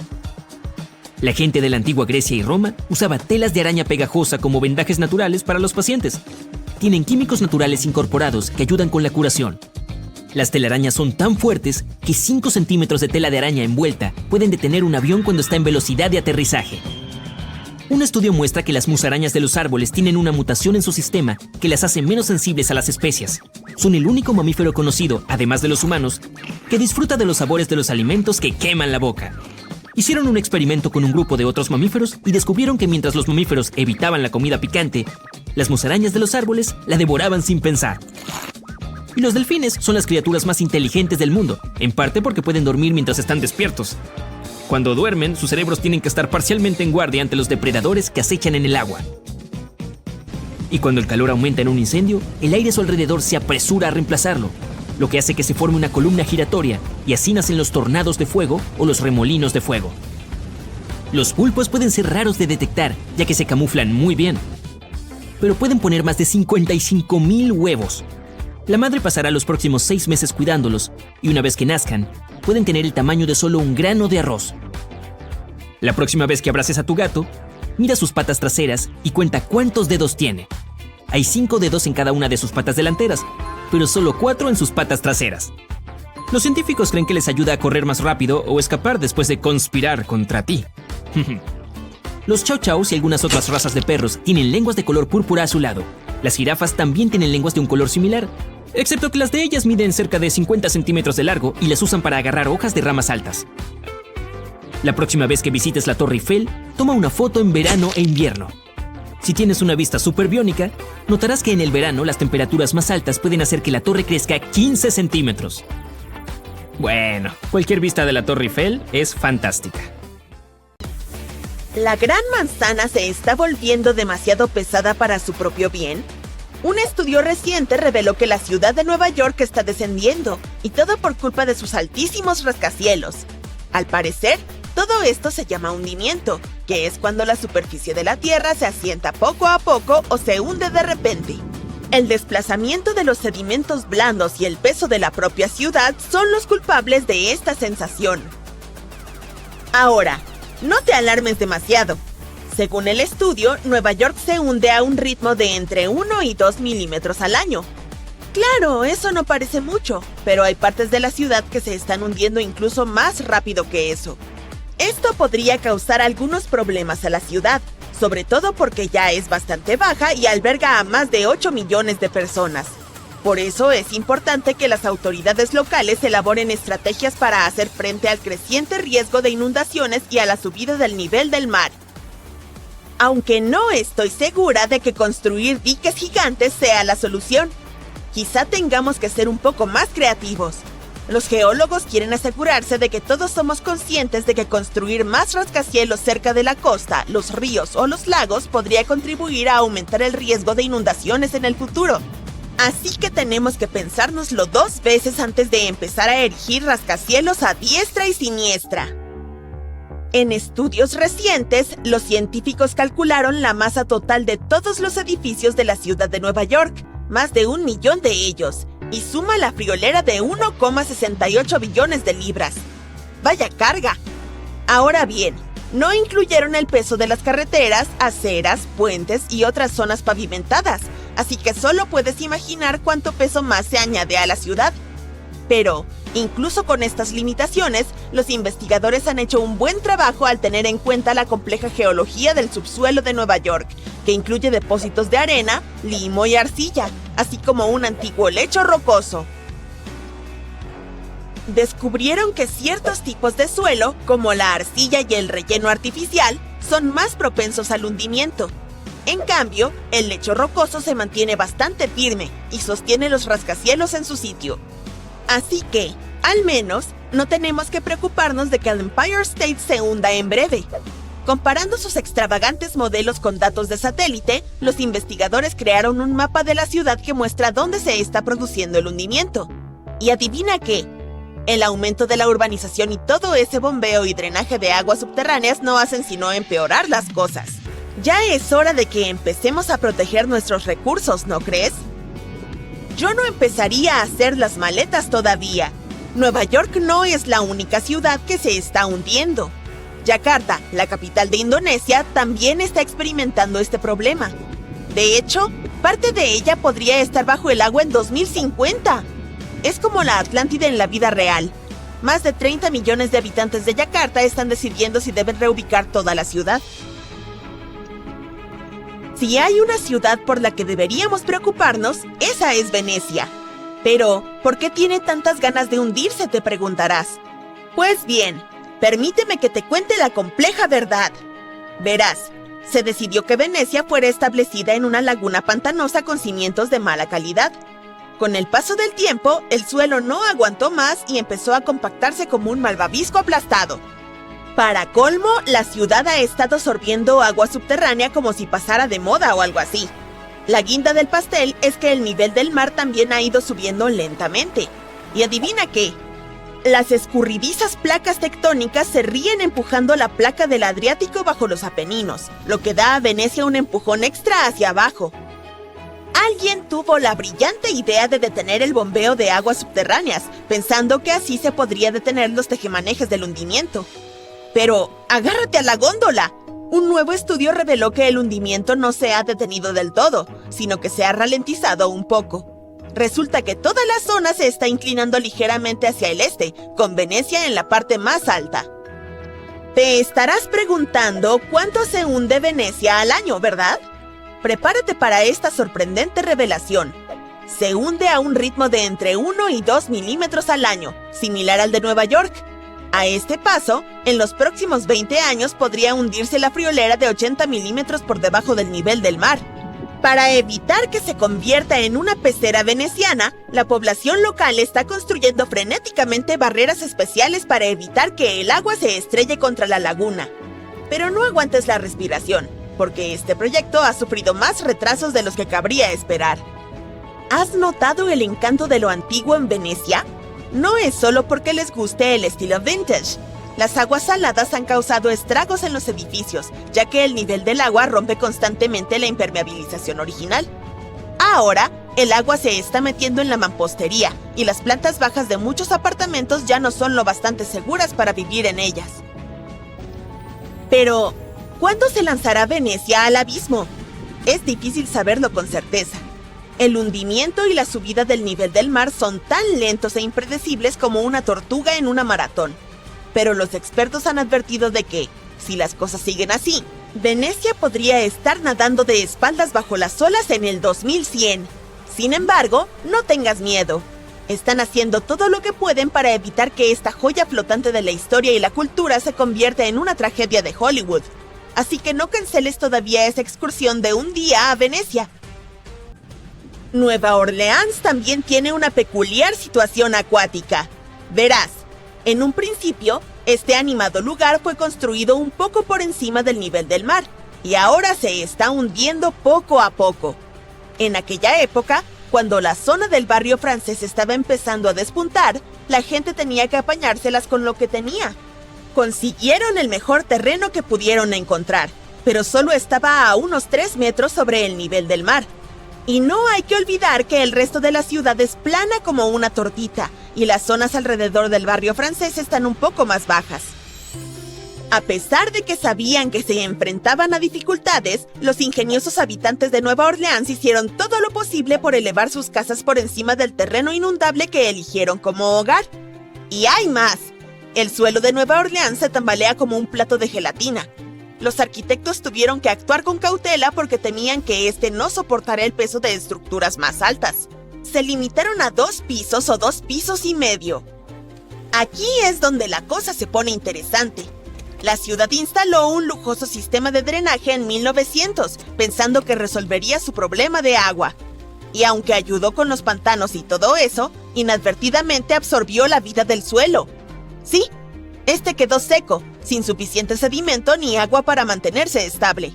La gente de la antigua Grecia y Roma usaba telas de araña pegajosa como vendajes naturales para los pacientes. Tienen químicos naturales incorporados que ayudan con la curación. Las telarañas son tan fuertes que 5 centímetros de tela de araña envuelta pueden detener un avión cuando está en velocidad de aterrizaje. Un estudio muestra que las musarañas de los árboles tienen una mutación en su sistema que las hace menos sensibles a las especias. Son el único mamífero conocido, además de los humanos, que disfruta de los sabores de los alimentos que queman la boca. Hicieron un experimento con un grupo de otros mamíferos y descubrieron que mientras los mamíferos evitaban la comida picante, las musarañas de los árboles la devoraban sin pensar. Y los delfines son las criaturas más inteligentes del mundo, en parte porque pueden dormir mientras están despiertos. Cuando duermen, sus cerebros tienen que estar parcialmente en guardia ante los depredadores que acechan en el agua. Y cuando el calor aumenta en un incendio, el aire a su alrededor se apresura a reemplazarlo, lo que hace que se forme una columna giratoria y así nacen los tornados de fuego o los remolinos de fuego. Los pulpos pueden ser raros de detectar, ya que se camuflan muy bien, pero pueden poner más de 55,000 huevos. La madre pasará los próximos 6 meses cuidándolos, y una vez que nazcan, pueden tener el tamaño de solo un grano de arroz. La próxima vez que abraces a tu gato, mira sus patas traseras y cuenta cuántos dedos tiene. Hay 5 dedos en cada una de sus patas delanteras, pero solo 4 en sus patas traseras. Los científicos creen que les ayuda a correr más rápido o escapar después de conspirar contra ti. Los chow chows y algunas otras razas de perros tienen lenguas de color púrpura azulado. Las jirafas también tienen lenguas de un color similar, excepto que las de ellas miden cerca de 50 centímetros de largo y las usan para agarrar hojas de ramas altas. La próxima vez que visites la Torre Eiffel, toma una foto en verano e invierno. Si tienes una vista superbiónica, notarás que en el verano las temperaturas más altas pueden hacer que la torre crezca 15 centímetros. Bueno, cualquier vista de la Torre Eiffel es fantástica. ¿La Gran Manzana se está volviendo demasiado pesada para su propio bien? Un estudio reciente reveló que la ciudad de Nueva York está descendiendo, y todo por culpa de sus altísimos rascacielos. Al parecer, todo esto se llama hundimiento, que es cuando la superficie de la Tierra se asienta poco a poco o se hunde de repente. El desplazamiento de los sedimentos blandos y el peso de la propia ciudad son los culpables de esta sensación. Ahora, no te alarmes demasiado. Según el estudio, Nueva York se hunde a un ritmo de entre 1 y 2 milímetros al año. Claro, eso no parece mucho, pero hay partes de la ciudad que se están hundiendo incluso más rápido que eso. Esto podría causar algunos problemas a la ciudad, sobre todo porque ya es bastante baja y alberga a más de 8 millones de personas. Por eso es importante que las autoridades locales elaboren estrategias para hacer frente al creciente riesgo de inundaciones y a la subida del nivel del mar. Aunque no estoy segura de que construir diques gigantes sea la solución. Quizá tengamos que ser un poco más creativos. Los geólogos quieren asegurarse de que todos somos conscientes de que construir más rascacielos cerca de la costa, los ríos o los lagos podría contribuir a aumentar el riesgo de inundaciones en el futuro. Así que tenemos que pensárnoslo 2 veces antes de empezar a erigir rascacielos a diestra y siniestra. En estudios recientes, los científicos calcularon la masa total de todos los edificios de la ciudad de Nueva York, más de 1 millón de ellos, y suma la friolera de 1,68 billones de libras. ¡Vaya carga! Ahora bien, no incluyeron el peso de las carreteras, aceras, puentes y otras zonas pavimentadas, así que solo puedes imaginar cuánto peso más se añade a la ciudad. Pero, incluso con estas limitaciones, los investigadores han hecho un buen trabajo al tener en cuenta la compleja geología del subsuelo de Nueva York, que incluye depósitos de arena, limo y arcilla, así como un antiguo lecho rocoso. Descubrieron que ciertos tipos de suelo, como la arcilla y el relleno artificial, son más propensos al hundimiento. En cambio, el lecho rocoso se mantiene bastante firme y sostiene los rascacielos en su sitio. Así que, al menos, no tenemos que preocuparnos de que el Empire State se hunda en breve. Comparando sus extravagantes modelos con datos de satélite, los investigadores crearon un mapa de la ciudad que muestra dónde se está produciendo el hundimiento. Y adivina qué, el aumento de la urbanización y todo ese bombeo y drenaje de aguas subterráneas no hacen sino empeorar las cosas. Ya es hora de que empecemos a proteger nuestros recursos, ¿no crees? Yo no empezaría a hacer las maletas todavía. Nueva York no es la única ciudad que se está hundiendo. Yakarta, la capital de Indonesia, también está experimentando este problema. De hecho, parte de ella podría estar bajo el agua en 2050. Es como la Atlántida en la vida real. Más de 30 millones de habitantes de Yakarta están decidiendo si deben reubicar toda la ciudad. Si hay una ciudad por la que deberíamos preocuparnos, esa es Venecia. Pero, ¿por qué tiene tantas ganas de hundirse?, te preguntarás. Pues bien, permíteme que te cuente la compleja verdad. Verás, se decidió que Venecia fuera establecida en una laguna pantanosa con cimientos de mala calidad. Con el paso del tiempo, el suelo no aguantó más y empezó a compactarse como un malvavisco aplastado. Para colmo, la ciudad ha estado sorbiendo agua subterránea como si pasara de moda o algo así. La guinda del pastel es que el nivel del mar también ha ido subiendo lentamente. ¿Y adivina qué? Las escurridizas placas tectónicas se ríen empujando la placa del Adriático bajo los Apeninos, lo que da a Venecia un empujón extra hacia abajo. Alguien tuvo la brillante idea de detener el bombeo de aguas subterráneas, pensando que así se podría detener los tejemanejes del hundimiento. Pero, ¡agárrate a la góndola! Un nuevo estudio reveló que el hundimiento no se ha detenido del todo, sino que se ha ralentizado un poco. Resulta que toda la zona se está inclinando ligeramente hacia el este, con Venecia en la parte más alta. Te estarás preguntando cuánto se hunde Venecia al año, ¿verdad? Prepárate para esta sorprendente revelación. Se hunde a un ritmo de entre 1 y 2 milímetros al año, similar al de Nueva York. A este paso, en los próximos 20 años podría hundirse la friolera de 80 milímetros por debajo del nivel del mar. Para evitar que se convierta en una pecera veneciana, la población local está construyendo frenéticamente barreras especiales para evitar que el agua se estrelle contra la laguna. Pero no aguantes la respiración, porque este proyecto ha sufrido más retrasos de los que cabría esperar. ¿Has notado el encanto de lo antiguo en Venecia? No es solo porque les guste el estilo vintage. Las aguas saladas han causado estragos en los edificios, ya que el nivel del agua rompe constantemente la impermeabilización original. Ahora, el agua se está metiendo en la mampostería y las plantas bajas de muchos apartamentos ya no son lo bastante seguras para vivir en ellas. Pero, ¿cuándo se lanzará Venecia al abismo? Es difícil saberlo con certeza. El hundimiento y la subida del nivel del mar son tan lentos e impredecibles como una tortuga en una maratón. Pero los expertos han advertido de que, si las cosas siguen así, Venecia podría estar nadando de espaldas bajo las olas en el 2100. Sin embargo, no tengas miedo. Están haciendo todo lo que pueden para evitar que esta joya flotante de la historia y la cultura se convierta en una tragedia de Hollywood. Así que no canceles todavía esa excursión de un día a Venecia. Nueva Orleans también tiene una peculiar situación acuática. Verás, en un principio, este animado lugar fue construido un poco por encima del nivel del mar, y ahora se está hundiendo poco a poco. En aquella época, cuando la zona del barrio francés estaba empezando a despuntar, la gente tenía que apañárselas con lo que tenía. Consiguieron el mejor terreno que pudieron encontrar, pero solo estaba a unos 3 metros sobre el nivel del mar. Y no hay que olvidar que el resto de la ciudad es plana como una tortita, y las zonas alrededor del barrio francés están un poco más bajas. A pesar de que sabían que se enfrentaban a dificultades, los ingeniosos habitantes de Nueva Orleans hicieron todo lo posible por elevar sus casas por encima del terreno inundable que eligieron como hogar. Y hay más. El suelo de Nueva Orleans se tambalea como un plato de gelatina. Los arquitectos tuvieron que actuar con cautela porque temían que este no soportara el peso de estructuras más altas. Se limitaron a 2 pisos o 2 pisos y medio. Aquí es donde la cosa se pone interesante. La ciudad instaló un lujoso sistema de drenaje en 1900, pensando que resolvería su problema de agua. Y aunque ayudó con los pantanos y todo eso, inadvertidamente absorbió la vida del suelo. Sí, este quedó seco, sin suficiente sedimento ni agua para mantenerse estable.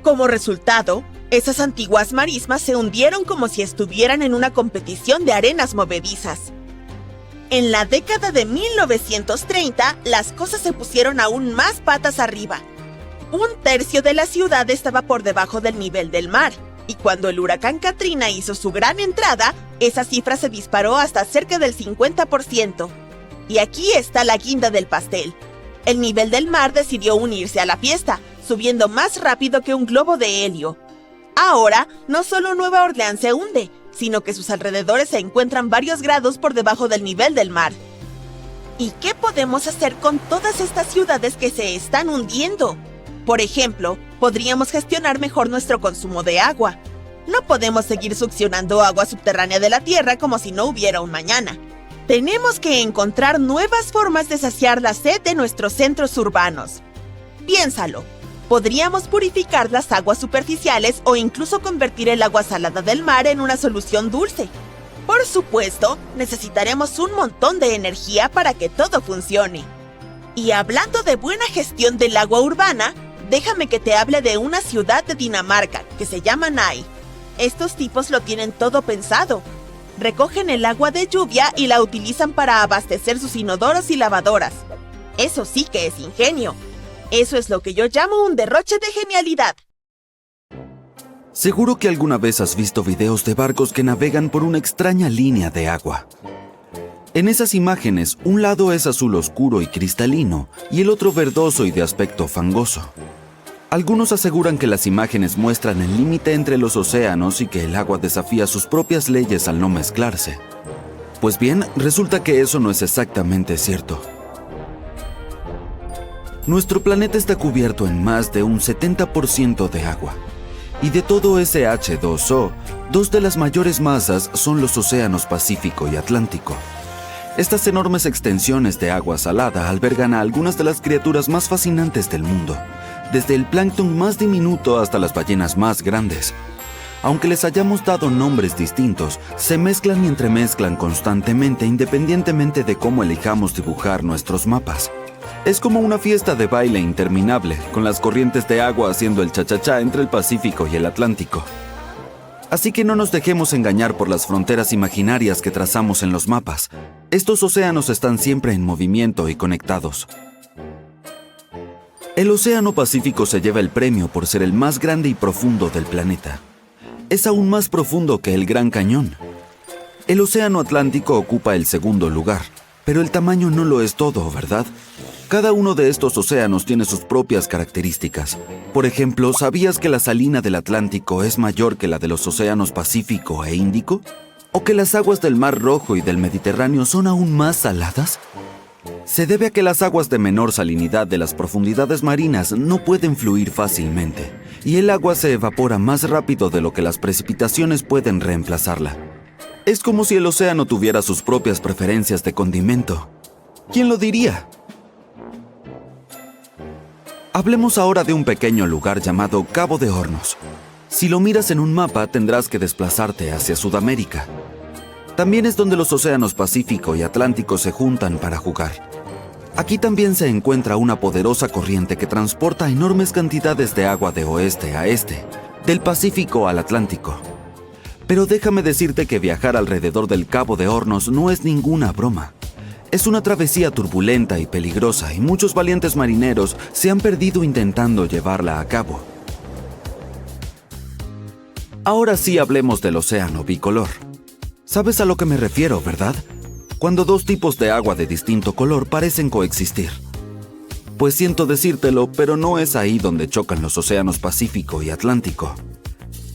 Como resultado, esas antiguas marismas se hundieron como si estuvieran en una competición de arenas movedizas. En la década de 1930, las cosas se pusieron aún más patas arriba. 1/3 de la ciudad estaba por debajo del nivel del mar, y cuando el huracán Katrina hizo su gran entrada, esa cifra se disparó hasta cerca del 50%. Y aquí está la guinda del pastel. El nivel del mar decidió unirse a la fiesta, subiendo más rápido que un globo de helio. Ahora, no solo Nueva Orleans se hunde, sino que sus alrededores se encuentran varios grados por debajo del nivel del mar. ¿Y qué podemos hacer con todas estas ciudades que se están hundiendo? Por ejemplo, podríamos gestionar mejor nuestro consumo de agua. No podemos seguir succionando agua subterránea de la tierra como si no hubiera un mañana. Tenemos que encontrar nuevas formas de saciar la sed de nuestros centros urbanos. Piénsalo. Podríamos purificar las aguas superficiales o incluso convertir el agua salada del mar en una solución dulce. Por supuesto, necesitaremos un montón de energía para que todo funcione. Y hablando de buena gestión del agua urbana, déjame que te hable de una ciudad de Dinamarca que se llama Nye. Estos tipos lo tienen todo pensado. Recogen el agua de lluvia y la utilizan para abastecer sus inodoros y lavadoras. Eso sí que es ingenio. Eso es lo que yo llamo un derroche de genialidad. Seguro que alguna vez has visto videos de barcos que navegan por una extraña línea de agua. En esas imágenes, un lado es azul oscuro y cristalino y el otro verdoso y de aspecto fangoso. Algunos aseguran que las imágenes muestran el límite entre los océanos y que el agua desafía sus propias leyes al no mezclarse. Pues bien, resulta que eso no es exactamente cierto. Nuestro planeta está cubierto en más de un 70% de agua. Y de todo ese H2O, dos de las mayores masas son los océanos Pacífico y Atlántico. Estas enormes extensiones de agua salada albergan a algunas de las criaturas más fascinantes del mundo, desde el plancton más diminuto hasta las ballenas más grandes. Aunque les hayamos dado nombres distintos, se mezclan y entremezclan constantemente independientemente de cómo elijamos dibujar nuestros mapas. Es como una fiesta de baile interminable, con las corrientes de agua haciendo el cha-cha-cha entre el Pacífico y el Atlántico. Así que no nos dejemos engañar por las fronteras imaginarias que trazamos en los mapas. Estos océanos están siempre en movimiento y conectados. El Océano Pacífico se lleva el premio por ser el más grande y profundo del planeta. Es aún más profundo que el Gran Cañón. El Océano Atlántico ocupa el segundo lugar, pero el tamaño no lo es todo, ¿verdad? Cada uno de estos océanos tiene sus propias características. Por ejemplo, ¿sabías que la salina del Atlántico es mayor que la de los océanos Pacífico e Índico? ¿O que las aguas del Mar Rojo y del Mediterráneo son aún más saladas? Se debe a que las aguas de menor salinidad de las profundidades marinas no pueden fluir fácilmente, y el agua se evapora más rápido de lo que las precipitaciones pueden reemplazarla. Es como si el océano tuviera sus propias preferencias de condimento. ¿Quién lo diría? Hablemos ahora de un pequeño lugar llamado Cabo de Hornos. Si lo miras en un mapa, tendrás que desplazarte hacia Sudamérica. También es donde los océanos Pacífico y Atlántico se juntan para jugar. Aquí también se encuentra una poderosa corriente que transporta enormes cantidades de agua de oeste a este, del Pacífico al Atlántico. Pero déjame decirte que viajar alrededor del Cabo de Hornos no es ninguna broma. Es una travesía turbulenta y peligrosa y muchos valientes marineros se han perdido intentando llevarla a cabo. Ahora sí hablemos del océano bicolor. ¿Sabes a lo que me refiero, verdad? Cuando dos tipos de agua de distinto color parecen coexistir. Pues siento decírtelo, pero no es ahí donde chocan los océanos Pacífico y Atlántico.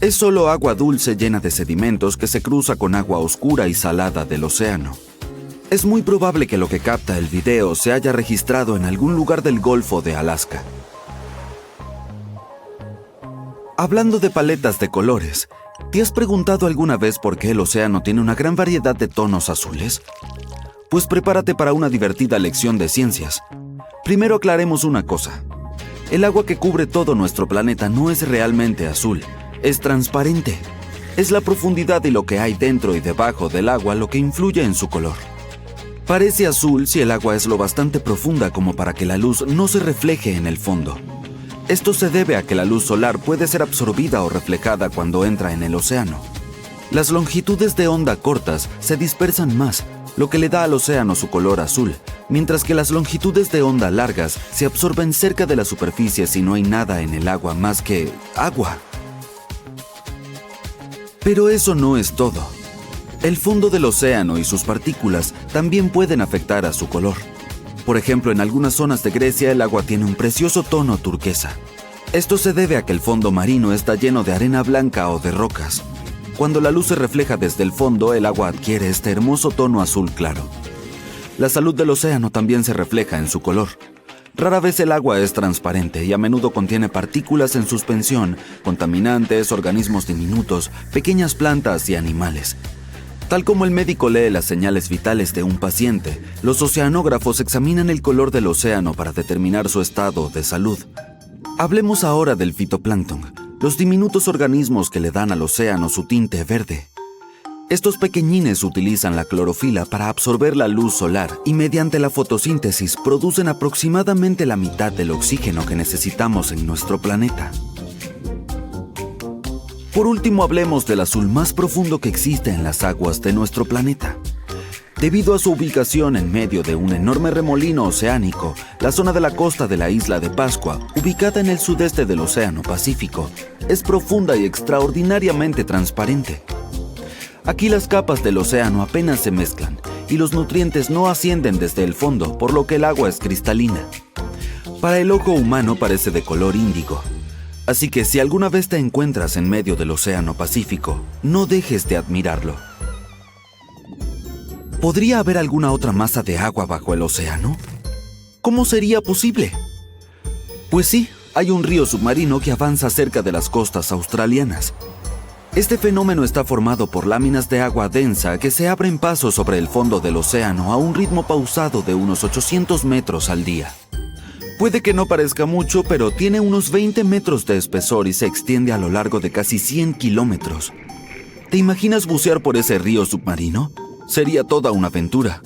Es solo agua dulce llena de sedimentos que se cruza con agua oscura y salada del océano. Es muy probable que lo que capta el video se haya registrado en algún lugar del Golfo de Alaska. Hablando de paletas de colores, ¿te has preguntado alguna vez por qué el océano tiene una gran variedad de tonos azules? Pues prepárate para una divertida lección de ciencias. Primero aclaremos una cosa. El agua que cubre todo nuestro planeta no es realmente azul, es transparente. Es la profundidad y lo que hay dentro y debajo del agua lo que influye en su color. Parece azul si el agua es lo bastante profunda como para que la luz no se refleje en el fondo. Esto se debe a que la luz solar puede ser absorbida o reflejada cuando entra en el océano. Las longitudes de onda cortas se dispersan más, lo que le da al océano su color azul, mientras que las longitudes de onda largas se absorben cerca de la superficie si no hay nada en el agua más que agua. Pero eso no es todo. El fondo del océano y sus partículas también pueden afectar a su color. Por ejemplo, en algunas zonas de Grecia el agua tiene un precioso tono turquesa. Esto se debe a que el fondo marino está lleno de arena blanca o de rocas. Cuando la luz se refleja desde el fondo, el agua adquiere este hermoso tono azul claro. La salud del océano también se refleja en su color. Rara vez el agua es transparente y a menudo contiene partículas en suspensión, contaminantes, organismos diminutos, pequeñas plantas y animales. Tal como el médico lee las señales vitales de un paciente, los oceanógrafos examinan el color del océano para determinar su estado de salud. Hablemos ahora del fitoplancton, los diminutos organismos que le dan al océano su tinte verde. Estos pequeñines utilizan la clorofila para absorber la luz solar y mediante la fotosíntesis producen aproximadamente la mitad del oxígeno que necesitamos en nuestro planeta. Por último, hablemos del azul más profundo que existe en las aguas de nuestro planeta. Debido a su ubicación en medio de un enorme remolino oceánico, la zona de la costa de la isla de Pascua, ubicada en el sudeste del Océano Pacífico, es profunda y extraordinariamente transparente. Aquí las capas del océano apenas se mezclan y los nutrientes no ascienden desde el fondo, por lo que el agua es cristalina. Para el ojo humano parece de color índigo, Así que si alguna vez te encuentras en medio del Océano Pacífico, no dejes de admirarlo. ¿Podría haber alguna otra masa de agua bajo el océano? ¿Cómo sería posible? Pues sí, hay un río submarino que avanza cerca de las costas australianas. Este fenómeno está formado por láminas de agua densa que se abren paso sobre el fondo del océano a un ritmo pausado de unos 800 metros al día. Puede que no parezca mucho, pero tiene unos 20 metros de espesor y se extiende a lo largo de casi 100 kilómetros. ¿Te imaginas bucear por ese río submarino? Sería toda una aventura.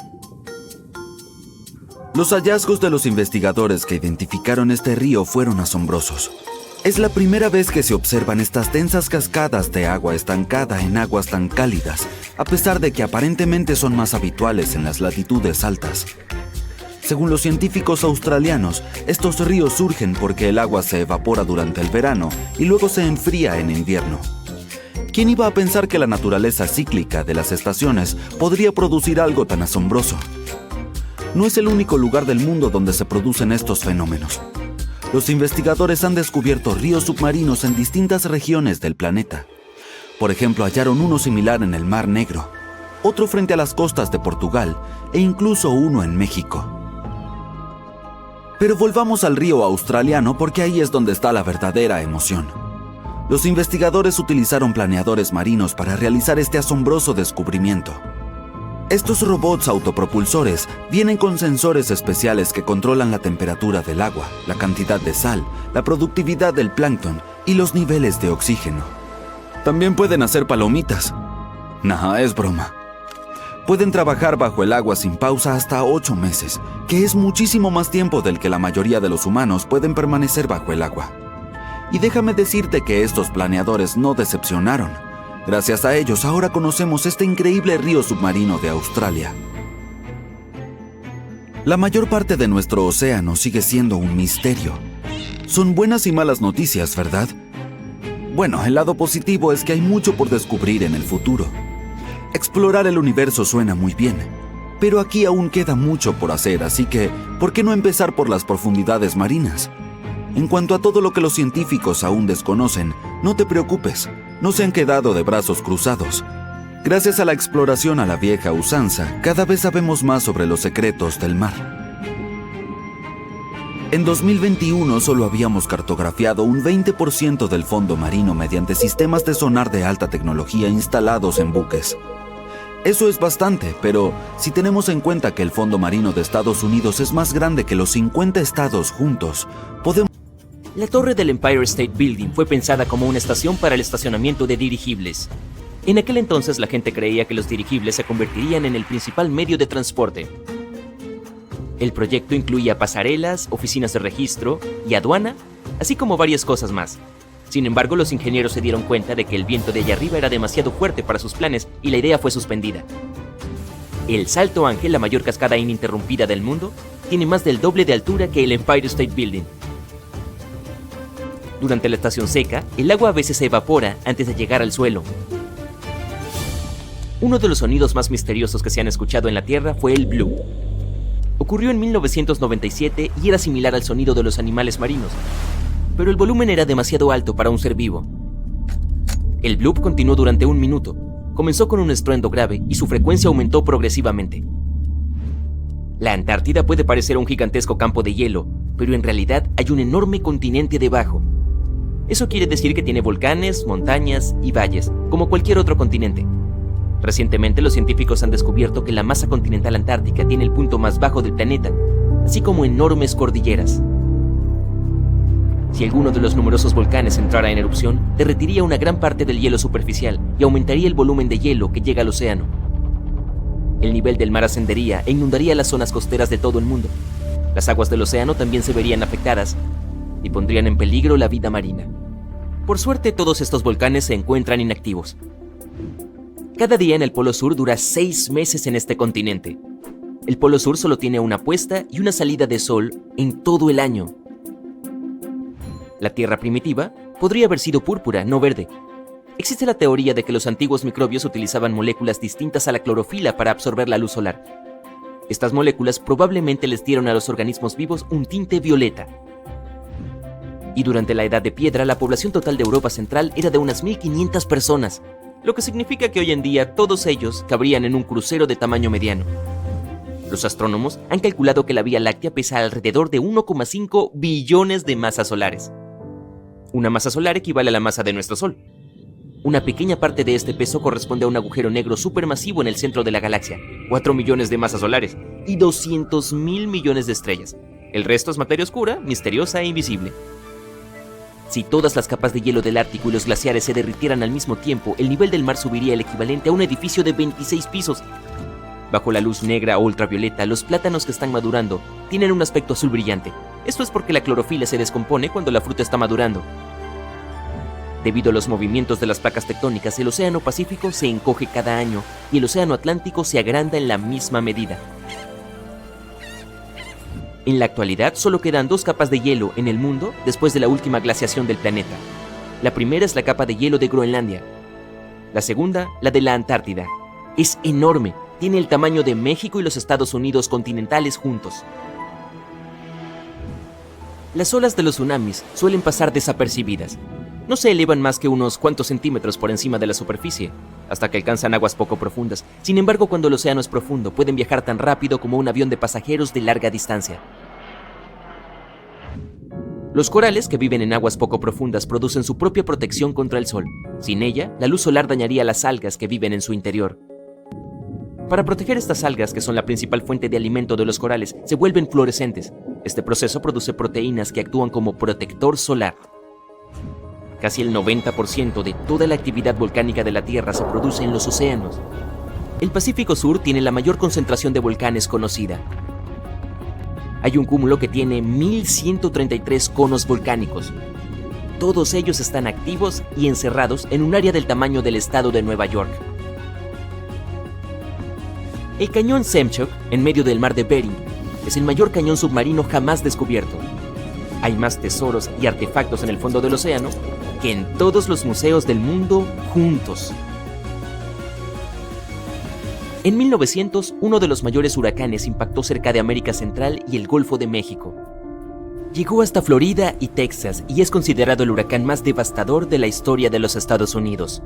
Los hallazgos de los investigadores que identificaron este río fueron asombrosos. Es la primera vez que se observan estas densas cascadas de agua estancada en aguas tan cálidas, a pesar de que aparentemente son más habituales en las latitudes altas. Según los científicos australianos, estos ríos surgen porque el agua se evapora durante el verano y luego se enfría en invierno. ¿Quién iba a pensar que la naturaleza cíclica de las estaciones podría producir algo tan asombroso? No es el único lugar del mundo donde se producen estos fenómenos. Los investigadores han descubierto ríos submarinos en distintas regiones del planeta. Por ejemplo, hallaron uno similar en el Mar Negro, otro frente a las costas de Portugal e incluso uno en México. Pero volvamos al río australiano porque ahí es donde está la verdadera emoción. Los investigadores utilizaron planeadores marinos para realizar este asombroso descubrimiento. Estos robots autopropulsores vienen con sensores especiales que controlan la temperatura del agua, la cantidad de sal, la productividad del plancton y los niveles de oxígeno. También pueden hacer palomitas. Nah, es broma. Pueden trabajar bajo el agua sin pausa hasta 8 meses, que es muchísimo más tiempo del que la mayoría de los humanos pueden permanecer bajo el agua. Y déjame decirte que estos planeadores no decepcionaron. Gracias a ellos, ahora conocemos este increíble río submarino de Australia. La mayor parte de nuestro océano sigue siendo un misterio. Son buenas y malas noticias, ¿verdad? Bueno, el lado positivo es que hay mucho por descubrir en el futuro. Explorar el universo suena muy bien, pero aquí aún queda mucho por hacer, así que, ¿por qué no empezar por las profundidades marinas? En cuanto a todo lo que los científicos aún desconocen, no te preocupes, no se han quedado de brazos cruzados. Gracias a la exploración a la vieja usanza, cada vez sabemos más sobre los secretos del mar. En 2021 solo habíamos cartografiado un 20% del fondo marino mediante sistemas de sonar de alta tecnología instalados en buques. Eso es bastante, pero si tenemos en cuenta que el fondo marino de Estados Unidos es más grande que los 50 estados juntos, podemos... La torre del Empire State Building fue pensada como una estación para el estacionamiento de dirigibles. En aquel entonces la gente creía que los dirigibles se convertirían en el principal medio de transporte. El proyecto incluía pasarelas, oficinas de registro y aduana, así como varias cosas más. Sin embargo, los ingenieros se dieron cuenta de que el viento de allá arriba era demasiado fuerte para sus planes y la idea fue suspendida. El Salto Ángel, la mayor cascada ininterrumpida del mundo, tiene más del doble de altura que el Empire State Building. Durante la estación seca, el agua a veces se evapora antes de llegar al suelo. Uno de los sonidos más misteriosos que se han escuchado en la Tierra fue el bloop. Ocurrió en 1997 y era similar al sonido de los animales marinos, pero el volumen era demasiado alto para un ser vivo. El bloop continuó durante 1 minuto. Comenzó con un estruendo grave y su frecuencia aumentó progresivamente. La Antártida puede parecer un gigantesco campo de hielo, pero en realidad hay un enorme continente debajo. Eso quiere decir que tiene volcanes, montañas y valles, como cualquier otro continente. Recientemente los científicos han descubierto que la masa continental antártica tiene el punto más bajo del planeta, así como enormes cordilleras. Si alguno de los numerosos volcanes entrara en erupción, derretiría una gran parte del hielo superficial y aumentaría el volumen de hielo que llega al océano. El nivel del mar ascendería e inundaría las zonas costeras de todo el mundo. Las aguas del océano también se verían afectadas y pondrían en peligro la vida marina. Por suerte, todos estos volcanes se encuentran inactivos. Cada día en el Polo Sur dura 6 meses en este continente. El Polo Sur solo tiene una puesta y una salida de sol en todo el año. La Tierra primitiva podría haber sido púrpura, no verde. Existe la teoría de que los antiguos microbios utilizaban moléculas distintas a la clorofila para absorber la luz solar. Estas moléculas probablemente les dieron a los organismos vivos un tinte violeta. Y durante la Edad de Piedra, la población total de Europa Central era de unas 1500 personas, lo que significa que hoy en día todos ellos cabrían en un crucero de tamaño mediano. Los astrónomos han calculado que la Vía Láctea pesa alrededor de 1,5 billones de masas solares. Una masa solar equivale a la masa de nuestro Sol. Una pequeña parte de este peso corresponde a un agujero negro supermasivo en el centro de la galaxia, 4 millones de masas solares y 200.000 millones de estrellas. El resto es materia oscura, misteriosa e invisible. Si todas las capas de hielo del Ártico y los glaciares se derritieran al mismo tiempo, el nivel del mar subiría el equivalente a un edificio de 26 pisos. Bajo la luz negra o ultravioleta, los plátanos que están madurando tienen un aspecto azul brillante. Esto es porque la clorofila se descompone cuando la fruta está madurando. Debido a los movimientos de las placas tectónicas, el Océano Pacífico se encoge cada año y el Océano Atlántico se agranda en la misma medida. En la actualidad solo quedan 2 capas de hielo en el mundo después de la última glaciación del planeta. La primera es la capa de hielo de Groenlandia. La segunda, la de la Antártida. Es enorme, tiene el tamaño de México y los Estados Unidos continentales juntos. Las olas de los tsunamis suelen pasar desapercibidas. No se elevan más que unos cuantos centímetros por encima de la superficie, hasta que alcanzan aguas poco profundas. Sin embargo, cuando el océano es profundo, pueden viajar tan rápido como un avión de pasajeros de larga distancia. Los corales, que viven en aguas poco profundas, producen su propia protección contra el sol. Sin ella, la luz solar dañaría a las algas que viven en su interior. Para proteger estas algas, que son la principal fuente de alimento de los corales, se vuelven fluorescentes. Este proceso produce proteínas que actúan como protector solar. Casi el 90% de toda la actividad volcánica de la Tierra se produce en los océanos. El Pacífico Sur tiene la mayor concentración de volcanes conocida. Hay un cúmulo que tiene 1.133 conos volcánicos. Todos ellos están activos y encerrados en un área del tamaño del estado de Nueva York. El cañón Semchuk, en medio del mar de Bering, es el mayor cañón submarino jamás descubierto. Hay más tesoros y artefactos en el fondo del océano que en todos los museos del mundo juntos. En 1900, uno de los mayores huracanes impactó cerca de América Central y el Golfo de México. Llegó hasta Florida y Texas y es considerado el huracán más devastador de la historia de los Estados Unidos.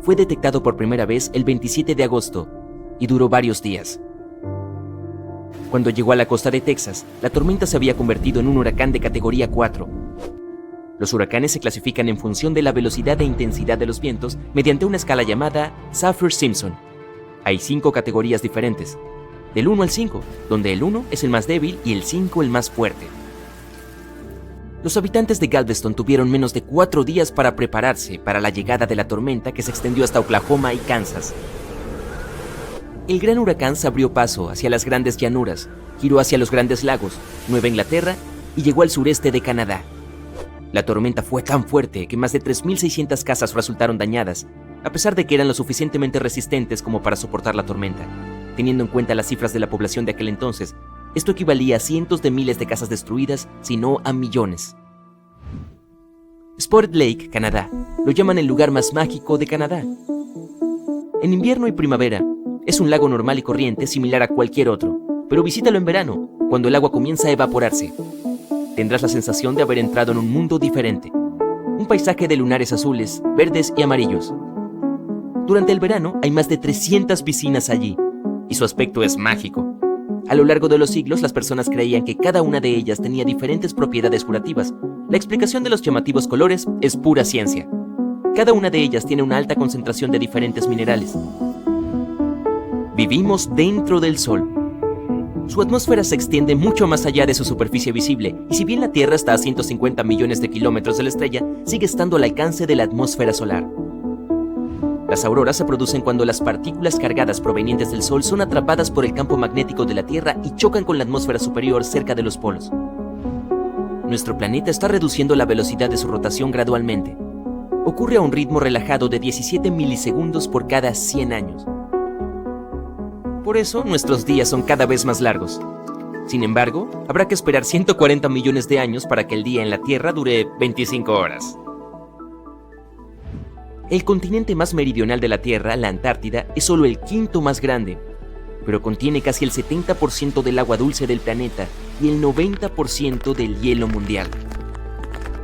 Fue detectado por primera vez el 27 de agosto y duró varios días. Cuando llegó a la costa de Texas, la tormenta se había convertido en un huracán de categoría 4. Los huracanes se clasifican en función de la velocidad e intensidad de los vientos mediante una escala llamada Saffir-Simpson. Hay 5 categorías diferentes, del 1 al 5, donde el 1 es el más débil y el 5 el más fuerte. Los habitantes de Galveston tuvieron menos de 4 días para prepararse para la llegada de la tormenta que se extendió hasta Oklahoma y Kansas. El gran huracán se abrió paso hacia las grandes llanuras, giró hacia los grandes lagos, Nueva Inglaterra y llegó al sureste de Canadá. La tormenta fue tan fuerte que más de 3.600 casas resultaron dañadas, a pesar de que eran lo suficientemente resistentes como para soportar la tormenta. Teniendo en cuenta las cifras de la población de aquel entonces, esto equivalía a cientos de miles de casas destruidas, si no a millones. Spotted Lake, Canadá, lo llaman el lugar más mágico de Canadá. En invierno y primavera, es un lago normal y corriente similar a cualquier otro, pero visítalo en verano, cuando el agua comienza a evaporarse. Tendrás la sensación de haber entrado en un mundo diferente. Un paisaje de lunares azules, verdes y amarillos. Durante el verano hay más de 300 piscinas allí, y su aspecto es mágico. A lo largo de los siglos, las personas creían que cada una de ellas tenía diferentes propiedades curativas. La explicación de los llamativos colores es pura ciencia. Cada una de ellas tiene una alta concentración de diferentes minerales. Vivimos dentro del Sol. Su atmósfera se extiende mucho más allá de su superficie visible, y si bien la Tierra está a 150 millones de kilómetros de la estrella, sigue estando al alcance de la atmósfera solar. Las auroras se producen cuando las partículas cargadas provenientes del Sol son atrapadas por el campo magnético de la Tierra y chocan con la atmósfera superior cerca de los polos. Nuestro planeta está reduciendo la velocidad de su rotación gradualmente. Ocurre a un ritmo relajado de 17 milisegundos por cada 100 años. Por eso, nuestros días son cada vez más largos. Sin embargo, habrá que esperar 140 millones de años para que el día en la Tierra dure 25 horas. El continente más meridional de la Tierra, la Antártida, es solo el 5º más grande, pero contiene casi el 70% del agua dulce del planeta y el 90% del hielo mundial.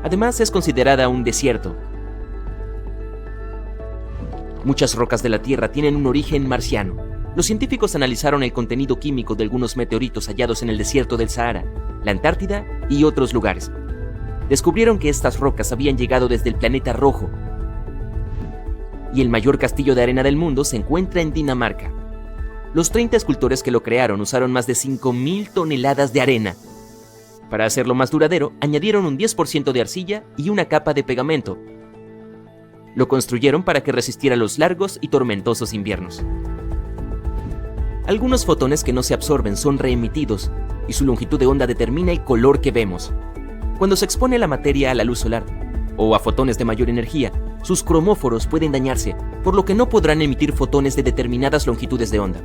Además, es considerada un desierto. Muchas rocas de la Tierra tienen un origen marciano. Los científicos analizaron el contenido químico de algunos meteoritos hallados en el desierto del Sahara, la Antártida y otros lugares. Descubrieron que estas rocas habían llegado desde el planeta rojo. Y el mayor castillo de arena del mundo se encuentra en Dinamarca. Los 30 escultores que lo crearon usaron más de 5.000 toneladas de arena. Para hacerlo más duradero, añadieron un 10% de arcilla y una capa de pegamento. Lo construyeron para que resistiera los largos y tormentosos inviernos. Algunos fotones que no se absorben son reemitidos, y su longitud de onda determina el color que vemos. Cuando se expone la materia a la luz solar, o a fotones de mayor energía, sus cromóforos pueden dañarse, por lo que no podrán emitir fotones de determinadas longitudes de onda.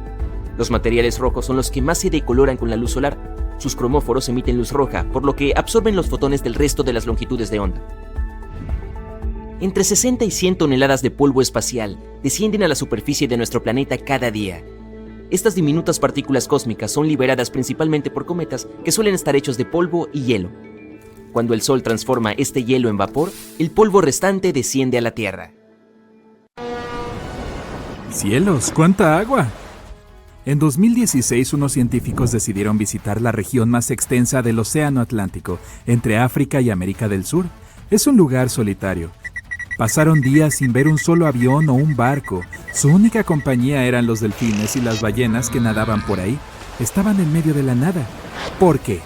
Los materiales rojos son los que más se decoloran con la luz solar. Sus cromóforos emiten luz roja, por lo que absorben los fotones del resto de las longitudes de onda. Entre 60 y 100 toneladas de polvo espacial descienden a la superficie de nuestro planeta cada día. Estas diminutas partículas cósmicas son liberadas principalmente por cometas que suelen estar hechos de polvo y hielo. Cuando el Sol transforma este hielo en vapor, el polvo restante desciende a la Tierra. ¡Cielos! ¡Cuánta agua! En 2016, unos científicos decidieron visitar la región más extensa del Océano Atlántico, entre África y América del Sur. Es un lugar solitario. Pasaron días sin ver un solo avión o un barco. Su única compañía eran los delfines y las ballenas que nadaban por ahí. Estaban en medio de la nada. ¿Por qué?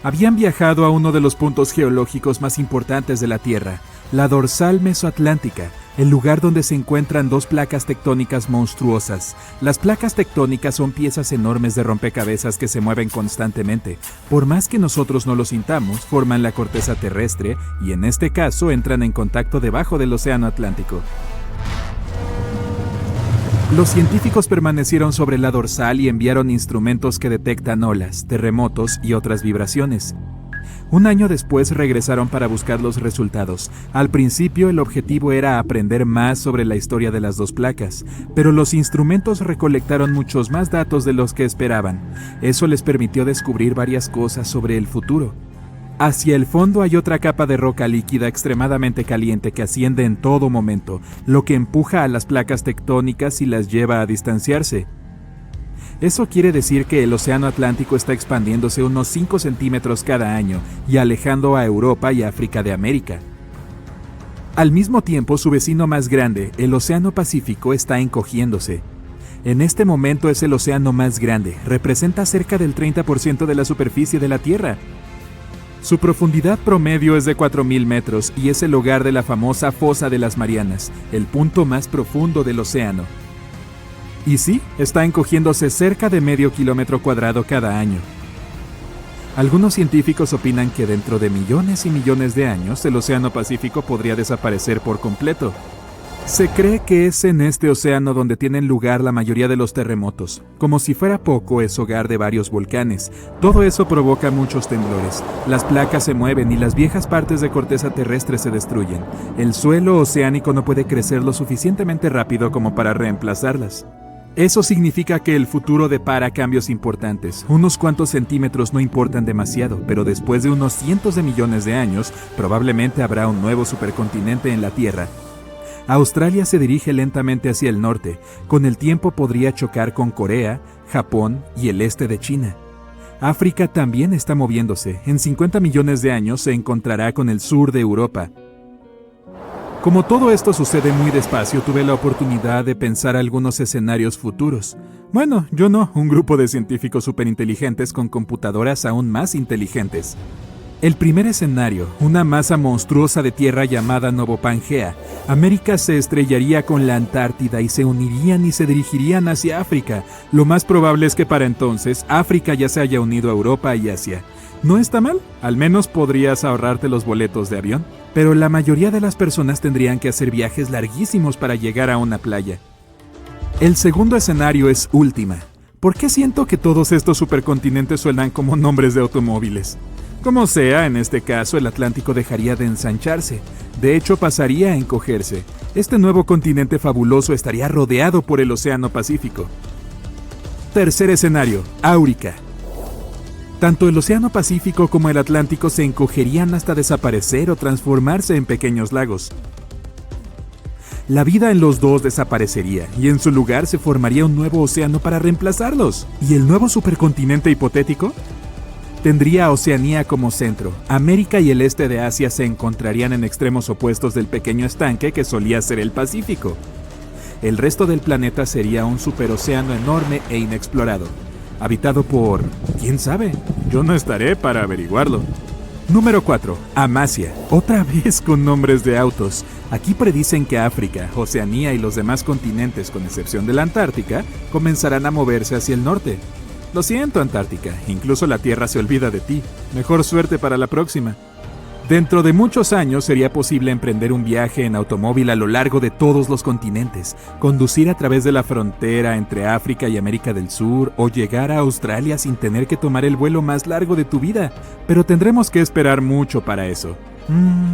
Habían viajado a uno de los puntos geológicos más importantes de la Tierra, la dorsal mesoatlántica, el lugar donde se encuentran dos placas tectónicas monstruosas. Las placas tectónicas son piezas enormes de rompecabezas que se mueven constantemente. Por más que nosotros no lo sintamos, forman la corteza terrestre y en este caso entran en contacto debajo del Océano Atlántico. Los científicos permanecieron sobre la dorsal y enviaron instrumentos que detectan olas, terremotos y otras vibraciones. Un año después regresaron para buscar los resultados. Al principio el objetivo era aprender más sobre la historia de las dos placas, pero los instrumentos recolectaron muchos más datos de los que esperaban. Eso les permitió descubrir varias cosas sobre el futuro. Hacia el fondo hay otra capa de roca líquida extremadamente caliente que asciende en todo momento, lo que empuja a las placas tectónicas y las lleva a distanciarse. Eso quiere decir que el Océano Atlántico está expandiéndose unos 5 centímetros cada año y alejando a Europa y África de América. Al mismo tiempo, su vecino más grande, el Océano Pacífico, está encogiéndose. En este momento es el océano más grande, representa cerca del 30% de la superficie de la Tierra. Su profundidad promedio es de 4.000 metros y es el hogar de la famosa Fosa de las Marianas, el punto más profundo del océano. Y sí, está encogiéndose cerca de medio kilómetro cuadrado cada año. Algunos científicos opinan que dentro de millones y millones de años el Océano Pacífico podría desaparecer por completo. Se cree que es en este océano donde tienen lugar la mayoría de los terremotos. Como si fuera poco, es hogar de varios volcanes. Todo eso provoca muchos temblores. Las placas se mueven y las viejas partes de corteza terrestre se destruyen. El suelo oceánico no puede crecer lo suficientemente rápido como para reemplazarlas. Eso significa que el futuro depara cambios importantes. Unos cuantos centímetros no importan demasiado, pero después de unos cientos de millones de años, probablemente habrá un nuevo supercontinente en la Tierra. Australia se dirige lentamente hacia el norte. Con el tiempo podría chocar con Corea, Japón y el este de China. África también está moviéndose. En 50 millones de años se encontrará con el sur de Europa. Como todo esto sucede muy despacio, tuve la oportunidad de pensar algunos escenarios futuros. Bueno, yo no, un grupo de científicos superinteligentes con computadoras aún más inteligentes. El primer escenario, una masa monstruosa de tierra llamada Novopangea. América se estrellaría con la Antártida y se unirían y se dirigirían hacia África. Lo más probable es que para entonces África ya se haya unido a Europa y Asia. ¿No está mal? Al menos podrías ahorrarte los boletos de avión. Pero la mayoría de las personas tendrían que hacer viajes larguísimos para llegar a una playa. El segundo escenario es Última. ¿Por qué siento que todos estos supercontinentes suenan como nombres de automóviles? Como sea, en este caso el Atlántico dejaría de ensancharse. De hecho, pasaría a encogerse. Este nuevo continente fabuloso estaría rodeado por el Océano Pacífico. Tercer escenario, Áurica. Tanto el Océano Pacífico como el Atlántico se encogerían hasta desaparecer o transformarse en pequeños lagos. La vida en los dos desaparecería y en su lugar se formaría un nuevo océano para reemplazarlos. ¿Y el nuevo supercontinente hipotético? Tendría a Oceanía como centro. América y el este de Asia se encontrarían en extremos opuestos del pequeño estanque que solía ser el Pacífico. El resto del planeta sería un superocéano enorme e inexplorado, habitado por... ¿quién sabe? Yo no estaré para averiguarlo. Número 4. Amasya. Otra vez con nombres de autos. Aquí predicen que África, Oceanía y los demás continentes, con excepción de la Antártica, comenzarán a moverse hacia el norte. Lo siento, Antártica, incluso la Tierra se olvida de ti. Mejor suerte para la próxima. Dentro de muchos años sería posible emprender un viaje en automóvil a lo largo de todos los continentes, conducir a través de la frontera entre África y América del Sur o llegar a Australia sin tener que tomar el vuelo más largo de tu vida. Pero tendremos que esperar mucho para eso.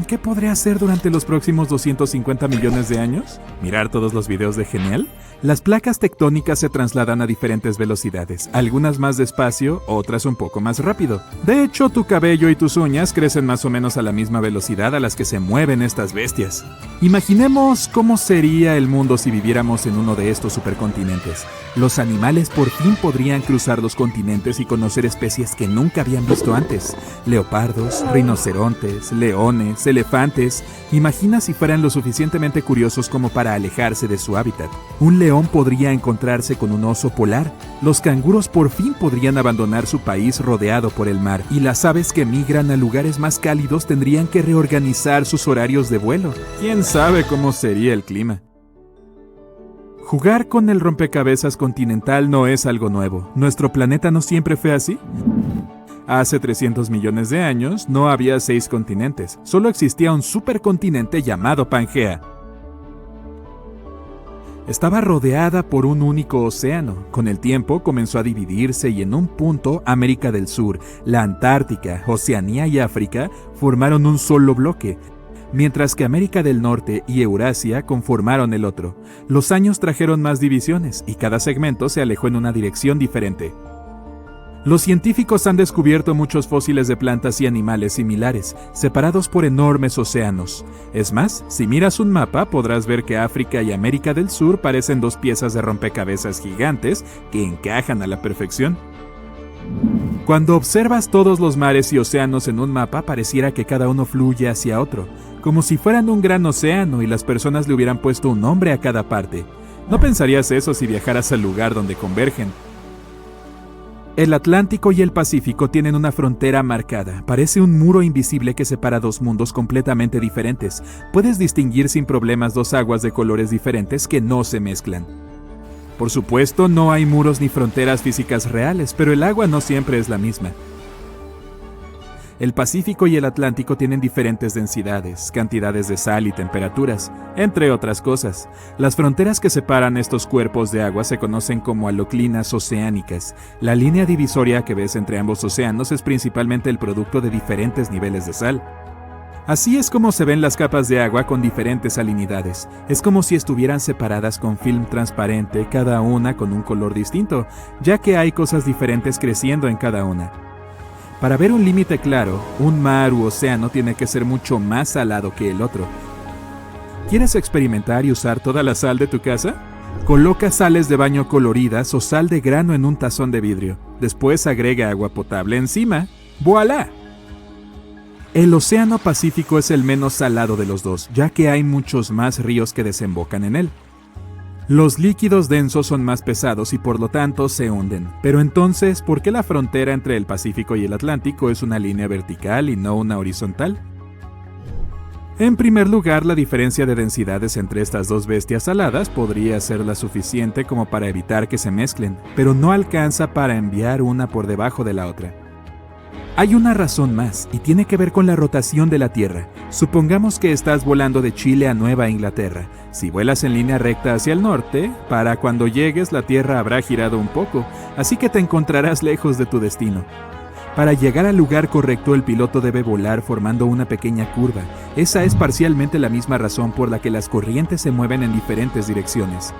¿Qué podré hacer durante los próximos 250 millones de años? ¿Mirar todos los videos de Genial? Las placas tectónicas se trasladan a diferentes velocidades, algunas más despacio, otras un poco más rápido. De hecho, tu cabello y tus uñas crecen más o menos a la misma velocidad a las que se mueven estas bestias. Imaginemos cómo sería el mundo si viviéramos en uno de estos supercontinentes. Los animales por fin podrían cruzar los continentes y conocer especies que nunca habían visto antes. Leopardos, rinocerontes, leones, elefantes. Imagina si fueran lo suficientemente curiosos como para alejarse de su hábitat. Un león podría encontrarse con un oso polar. Los canguros por fin podrían abandonar su país rodeado por el mar. Y las aves que migran a lugares más cálidos tendrían que reorganizar sus horarios de vuelo. ¿Quién sabe cómo sería el clima? Jugar con el rompecabezas continental no es algo nuevo. ¿Nuestro planeta no siempre fue así? Hace 300 millones de años no había 6 continentes, solo existía un supercontinente llamado Pangea. Estaba rodeada por un único océano. Con el tiempo comenzó a dividirse y en un punto América del Sur, la Antártica, Oceanía y África formaron un solo bloque, mientras que América del Norte y Eurasia conformaron el otro. Los años trajeron más divisiones y cada segmento se alejó en una dirección diferente. Los científicos han descubierto muchos fósiles de plantas y animales similares, separados por enormes océanos. Es más, si miras un mapa podrás ver que África y América del Sur parecen dos piezas de rompecabezas gigantes que encajan a la perfección. Cuando observas todos los mares y océanos en un mapa, pareciera que cada uno fluye hacia otro, como si fueran un gran océano y las personas le hubieran puesto un nombre a cada parte. No pensarías eso si viajaras al lugar donde convergen. El Atlántico y el Pacífico tienen una frontera marcada. Parece un muro invisible que separa dos mundos completamente diferentes. Puedes distinguir sin problemas dos aguas de colores diferentes que no se mezclan. Por supuesto, no hay muros ni fronteras físicas reales, pero el agua no siempre es la misma. El Pacífico y el Atlántico tienen diferentes densidades, cantidades de sal y temperaturas, entre otras cosas. Las fronteras que separan estos cuerpos de agua se conocen como haloclinas oceánicas. La línea divisoria que ves entre ambos océanos es principalmente el producto de diferentes niveles de sal. Así es como se ven las capas de agua con diferentes salinidades. Es como si estuvieran separadas con film transparente, cada una con un color distinto, ya que hay cosas diferentes creciendo en cada una. Para ver un límite claro, un mar u océano tiene que ser mucho más salado que el otro. ¿Quieres experimentar y usar toda la sal de tu casa? Coloca sales de baño coloridas o sal de grano en un tazón de vidrio. Después agrega agua potable encima. ¡Voilá! El Océano Pacífico es el menos salado de los dos, ya que hay muchos más ríos que desembocan en él. Los líquidos densos son más pesados y por lo tanto se hunden. Pero entonces, ¿por qué la frontera entre el Pacífico y el Atlántico es una línea vertical y no una horizontal? En primer lugar, la diferencia de densidades entre estas dos bestias saladas podría ser la suficiente como para evitar que se mezclen, pero no alcanza para enviar una por debajo de la otra. Hay una razón más, y tiene que ver con la rotación de la Tierra. Supongamos que estás volando de Chile a Nueva Inglaterra. Si vuelas en línea recta hacia el norte, para cuando llegues la Tierra habrá girado un poco, así que te encontrarás lejos de tu destino. Para llegar al lugar correcto, el piloto debe volar formando una pequeña curva. Esa es parcialmente la misma razón por la que las corrientes se mueven en diferentes direcciones.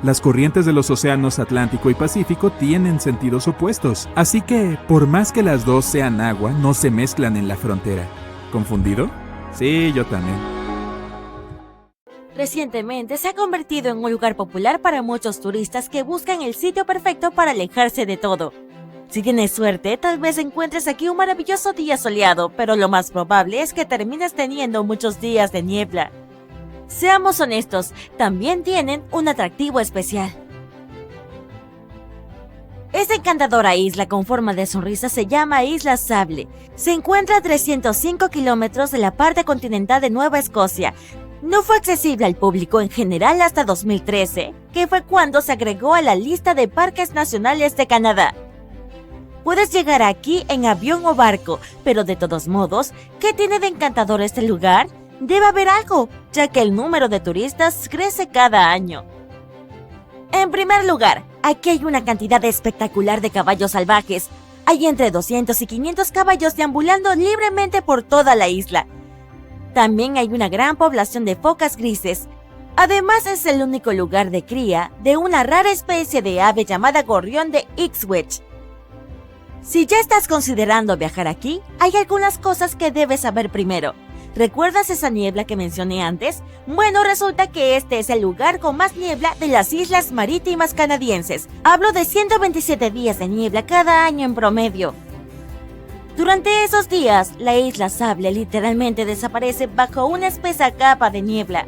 Las corrientes de los océanos Atlántico y Pacífico tienen sentidos opuestos, así que, por más que las dos sean agua, no se mezclan en la frontera. ¿Confundido? Sí, yo también. Recientemente se ha convertido en un lugar popular para muchos turistas que buscan el sitio perfecto para alejarse de todo. Si tienes suerte, tal vez encuentres aquí un maravilloso día soleado, pero lo más probable es que termines teniendo muchos días de niebla. Seamos honestos, también tienen un atractivo especial. Esta encantadora isla con forma de sonrisa se llama Isla Sable. Se encuentra a 305 kilómetros de la parte continental de Nueva Escocia. No fue accesible al público en general hasta 2013, que fue cuando se agregó a la lista de parques nacionales de Canadá. Puedes llegar aquí en avión o barco, pero de todos modos, ¿qué tiene de encantador este lugar? Debe haber algo, ya que el número de turistas crece cada año. En primer lugar, aquí hay una cantidad espectacular de caballos salvajes. Hay entre 200 y 500 caballos deambulando libremente por toda la isla. También hay una gran población de focas grises. Además, es el único lugar de cría de una rara especie de ave llamada gorrión de Ipswich. Si ya estás considerando viajar aquí, hay algunas cosas que debes saber primero. ¿Recuerdas esa niebla que mencioné antes? Bueno, resulta que este es el lugar con más niebla de las islas marítimas canadienses. Hablo de 127 días de niebla cada año en promedio. Durante esos días, la Isla Sable literalmente desaparece bajo una espesa capa de niebla.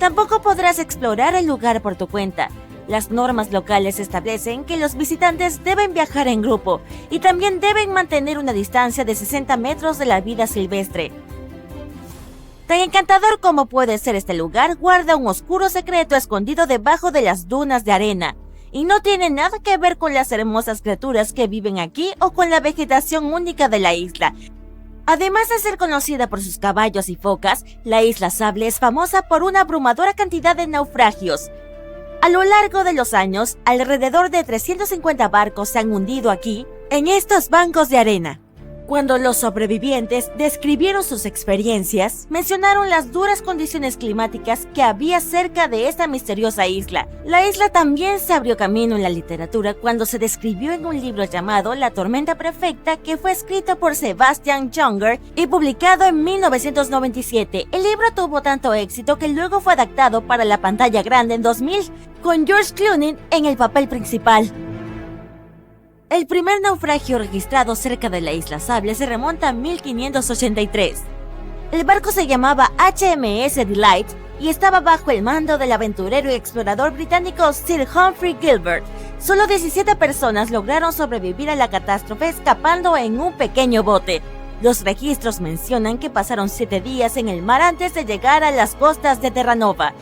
Tampoco podrás explorar el lugar por tu cuenta. Las normas locales establecen que los visitantes deben viajar en grupo y también deben mantener una distancia de 60 metros de la vida silvestre. Tan encantador como puede ser este lugar, guarda un oscuro secreto escondido debajo de las dunas de arena, y no tiene nada que ver con las hermosas criaturas que viven aquí o con la vegetación única de la isla. Además de ser conocida por sus caballos y focas, la Isla Sable es famosa por una abrumadora cantidad de naufragios. A lo largo de los años, alrededor de 350 barcos se han hundido aquí, en estos bancos de arena. Cuando los sobrevivientes describieron sus experiencias, mencionaron las duras condiciones climáticas que había cerca de esta misteriosa isla. La isla también se abrió camino en la literatura cuando se describió en un libro llamado La tormenta perfecta, que fue escrito por Sebastian Junger y publicado en 1997. El libro tuvo tanto éxito que luego fue adaptado para la pantalla grande en 2000, con George Clooney en el papel principal. El primer naufragio registrado cerca de la Isla Sable se remonta a 1583. El barco se llamaba HMS Delight y estaba bajo el mando del aventurero y explorador británico Sir Humphrey Gilbert. Solo 17 personas lograron sobrevivir a la catástrofe escapando en un pequeño bote. Los registros mencionan que pasaron 7 días en el mar antes de llegar a las costas de Terranova.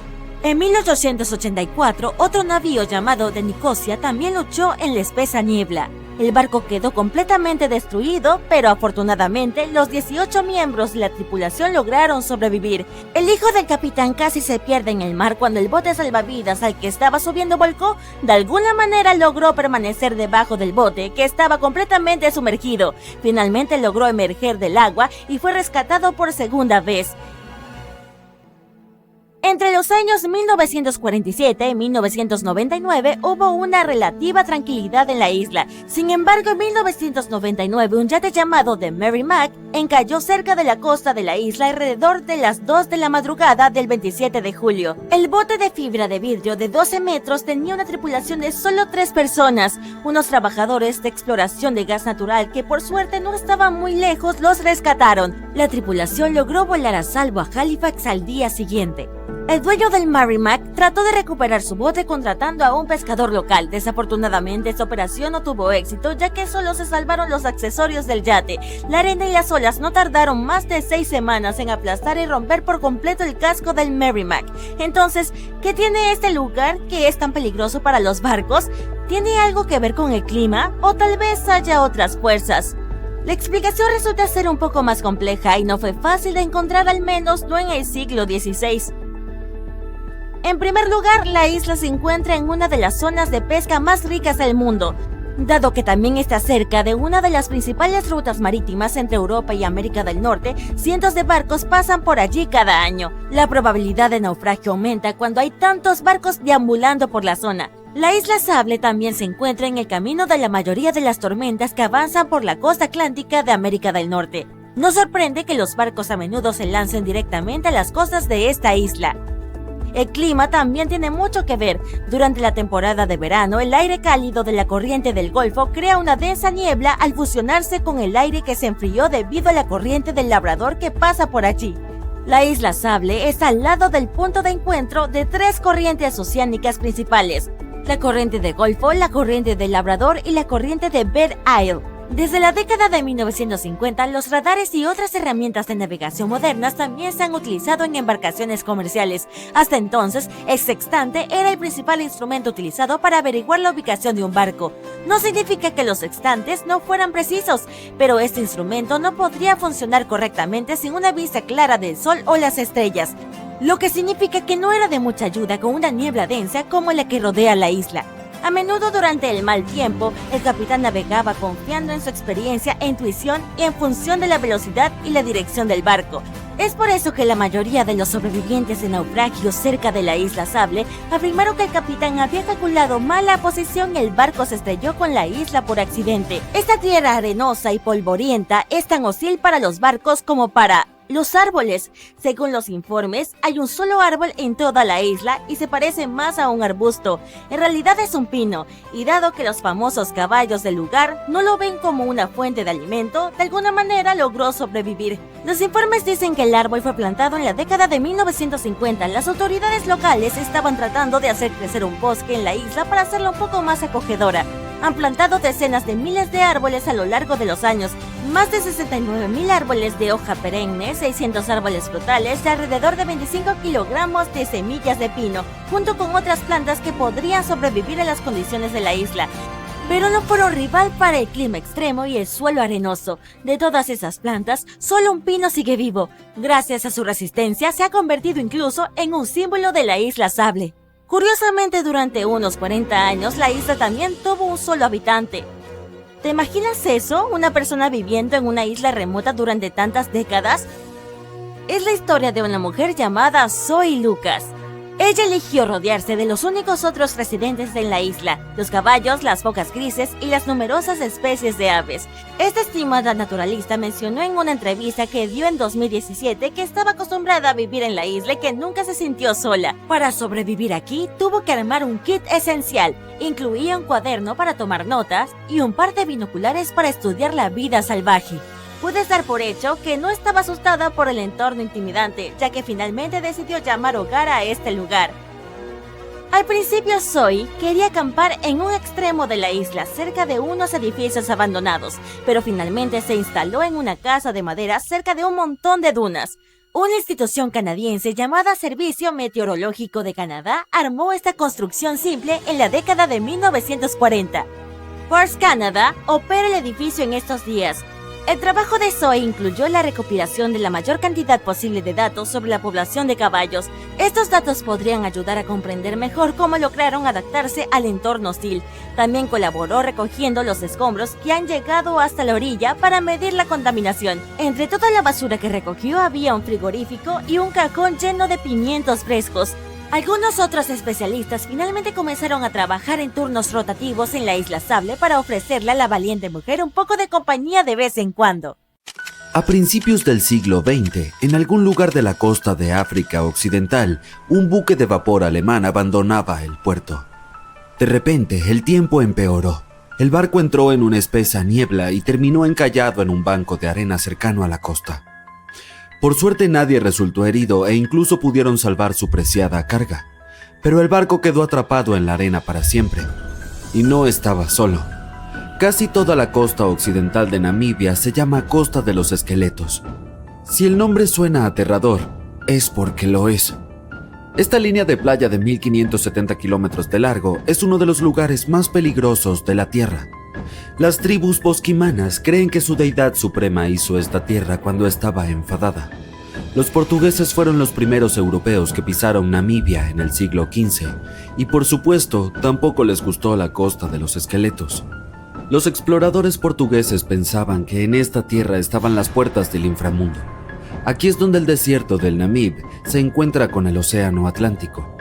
En 1884, otro navío llamado de Nicosia también luchó en la espesa niebla. El barco quedó completamente destruido, pero afortunadamente los 18 miembros de la tripulación lograron sobrevivir. El hijo del capitán casi se pierde en el mar cuando el bote salvavidas al que estaba subiendo volcó. De alguna manera logró permanecer debajo del bote, que estaba completamente sumergido. Finalmente logró emerger del agua y fue rescatado por segunda vez. Entre los años 1947 y 1999 hubo una relativa tranquilidad en la isla. Sin embargo, en 1999 un yate llamado The Merrimack encalló cerca de la costa de la isla alrededor de las 2 de la madrugada del 27 de julio. El bote de fibra de vidrio de 12 metros tenía una tripulación de solo 3 personas. Unos trabajadores de exploración de gas natural que por suerte no estaban muy lejos los rescataron. La tripulación logró volar a salvo a Halifax al día siguiente. El dueño del Merrimack trató de recuperar su bote contratando a un pescador local. Desafortunadamente, esta operación no tuvo éxito, ya que solo se salvaron los accesorios del yate. La arena y las olas no tardaron más de 6 semanas en aplastar y romper por completo el casco del Merrimack. Entonces, ¿qué tiene este lugar que es tan peligroso para los barcos? ¿Tiene algo que ver con el clima? ¿O tal vez haya otras fuerzas? La explicación resulta ser un poco más compleja y no fue fácil de encontrar, al menos no en el siglo XVI. En primer lugar, la isla se encuentra en una de las zonas de pesca más ricas del mundo. Dado que también está cerca de una de las principales rutas marítimas entre Europa y América del Norte, cientos de barcos pasan por allí cada año. La probabilidad de naufragio aumenta cuando hay tantos barcos deambulando por la zona. La isla Sable también se encuentra en el camino de la mayoría de las tormentas que avanzan por la costa atlántica de América del Norte. No sorprende que los barcos a menudo se lancen directamente a las costas de esta isla. El clima también tiene mucho que ver. Durante la temporada de verano, el aire cálido de la corriente del Golfo crea una densa niebla al fusionarse con el aire que se enfrió debido a la corriente del Labrador que pasa por allí. La isla Sable está al lado del punto de encuentro de tres corrientes oceánicas principales: la corriente del Golfo, la corriente del Labrador y la corriente de Bear Isle. Desde la década de 1950, los radares y otras herramientas de navegación modernas también se han utilizado en embarcaciones comerciales. Hasta entonces, el sextante era el principal instrumento utilizado para averiguar la ubicación de un barco. No significa que los sextantes no fueran precisos, pero este instrumento no podría funcionar correctamente sin una vista clara del sol o las estrellas, lo que significa que no era de mucha ayuda con una niebla densa como la que rodea la isla. A menudo durante el mal tiempo, el capitán navegaba confiando en su experiencia e intuición y en función de la velocidad y la dirección del barco. Es por eso que la mayoría de los sobrevivientes de naufragios cerca de la isla Sable afirmaron que el capitán había calculado mal la posición y el barco se estrelló con la isla por accidente. Esta tierra arenosa y polvorienta es tan hostil para los barcos como para los árboles. Según los informes, hay un solo árbol en toda la isla y se parece más a un arbusto. En realidad es un pino, y dado que los famosos caballos del lugar no lo ven como una fuente de alimento, de alguna manera logró sobrevivir. Los informes dicen que el árbol fue plantado en la década de 1950. Las autoridades locales estaban tratando de hacer crecer un bosque en la isla para hacerla un poco más acogedora. Han plantado decenas de miles de árboles a lo largo de los años, más de 69,000 árboles de hoja perenne, 600 árboles frutales y alrededor de 25 kilogramos de semillas de pino, junto con otras plantas que podrían sobrevivir a las condiciones de la isla. Pero no fueron rival para el clima extremo y el suelo arenoso. De todas esas plantas, solo un pino sigue vivo. Gracias a su resistencia, se ha convertido incluso en un símbolo de la isla Sable. Curiosamente, durante unos 40 años, la isla también tuvo un solo habitante. ¿Te imaginas eso? ¿Una persona viviendo en una isla remota durante tantas décadas? Es la historia de una mujer llamada Zoe Lucas. Ella eligió rodearse de los únicos otros residentes en la isla, los caballos, las focas grises y las numerosas especies de aves. Esta estimada naturalista mencionó en una entrevista que dio en 2017 que estaba acostumbrada a vivir en la isla y que nunca se sintió sola. Para sobrevivir aquí, tuvo que armar un kit esencial. Incluía un cuaderno para tomar notas y un par de binoculares para estudiar la vida salvaje. Puedes dar por hecho que no estaba asustada por el entorno intimidante, ya que finalmente decidió llamar hogar a este lugar. Al principio, Zoe quería acampar en un extremo de la isla, cerca de unos edificios abandonados, pero finalmente se instaló en una casa de madera cerca de un montón de dunas. Una institución canadiense llamada Servicio Meteorológico de Canadá armó esta construcción simple en la década de 1940. Force Canada opera el edificio en estos días. El trabajo de Zoe incluyó la recopilación de la mayor cantidad posible de datos sobre la población de caballos. Estos datos podrían ayudar a comprender mejor cómo lograron adaptarse al entorno hostil. También colaboró recogiendo los escombros que han llegado hasta la orilla para medir la contaminación. Entre toda la basura que recogió había un frigorífico y un cajón lleno de pimientos frescos. Algunos otros especialistas finalmente comenzaron a trabajar en turnos rotativos en la isla Sable para ofrecerle a la valiente mujer un poco de compañía de vez en cuando. A principios del siglo XX, en algún lugar de la costa de África Occidental, un buque de vapor alemán abandonaba el puerto. De repente, el tiempo empeoró. El barco entró en una espesa niebla y terminó encallado en un banco de arena cercano a la costa. Por suerte nadie resultó herido e incluso pudieron salvar su preciada carga, pero el barco quedó atrapado en la arena para siempre. Y no estaba solo. Casi toda la costa occidental de Namibia se llama Costa de los Esqueletos. Si el nombre suena aterrador, es porque lo es. Esta línea de playa de 1570 kilómetros de largo es uno de los lugares más peligrosos de la Tierra. Las tribus bosquimanas creen que su deidad suprema hizo esta tierra cuando estaba enfadada. Los portugueses fueron los primeros europeos que pisaron Namibia en el siglo XV, y por supuesto tampoco les gustó la Costa de los Esqueletos. Los exploradores portugueses pensaban que en esta tierra estaban las puertas del inframundo. Aquí es donde el desierto del Namib se encuentra con el océano Atlántico.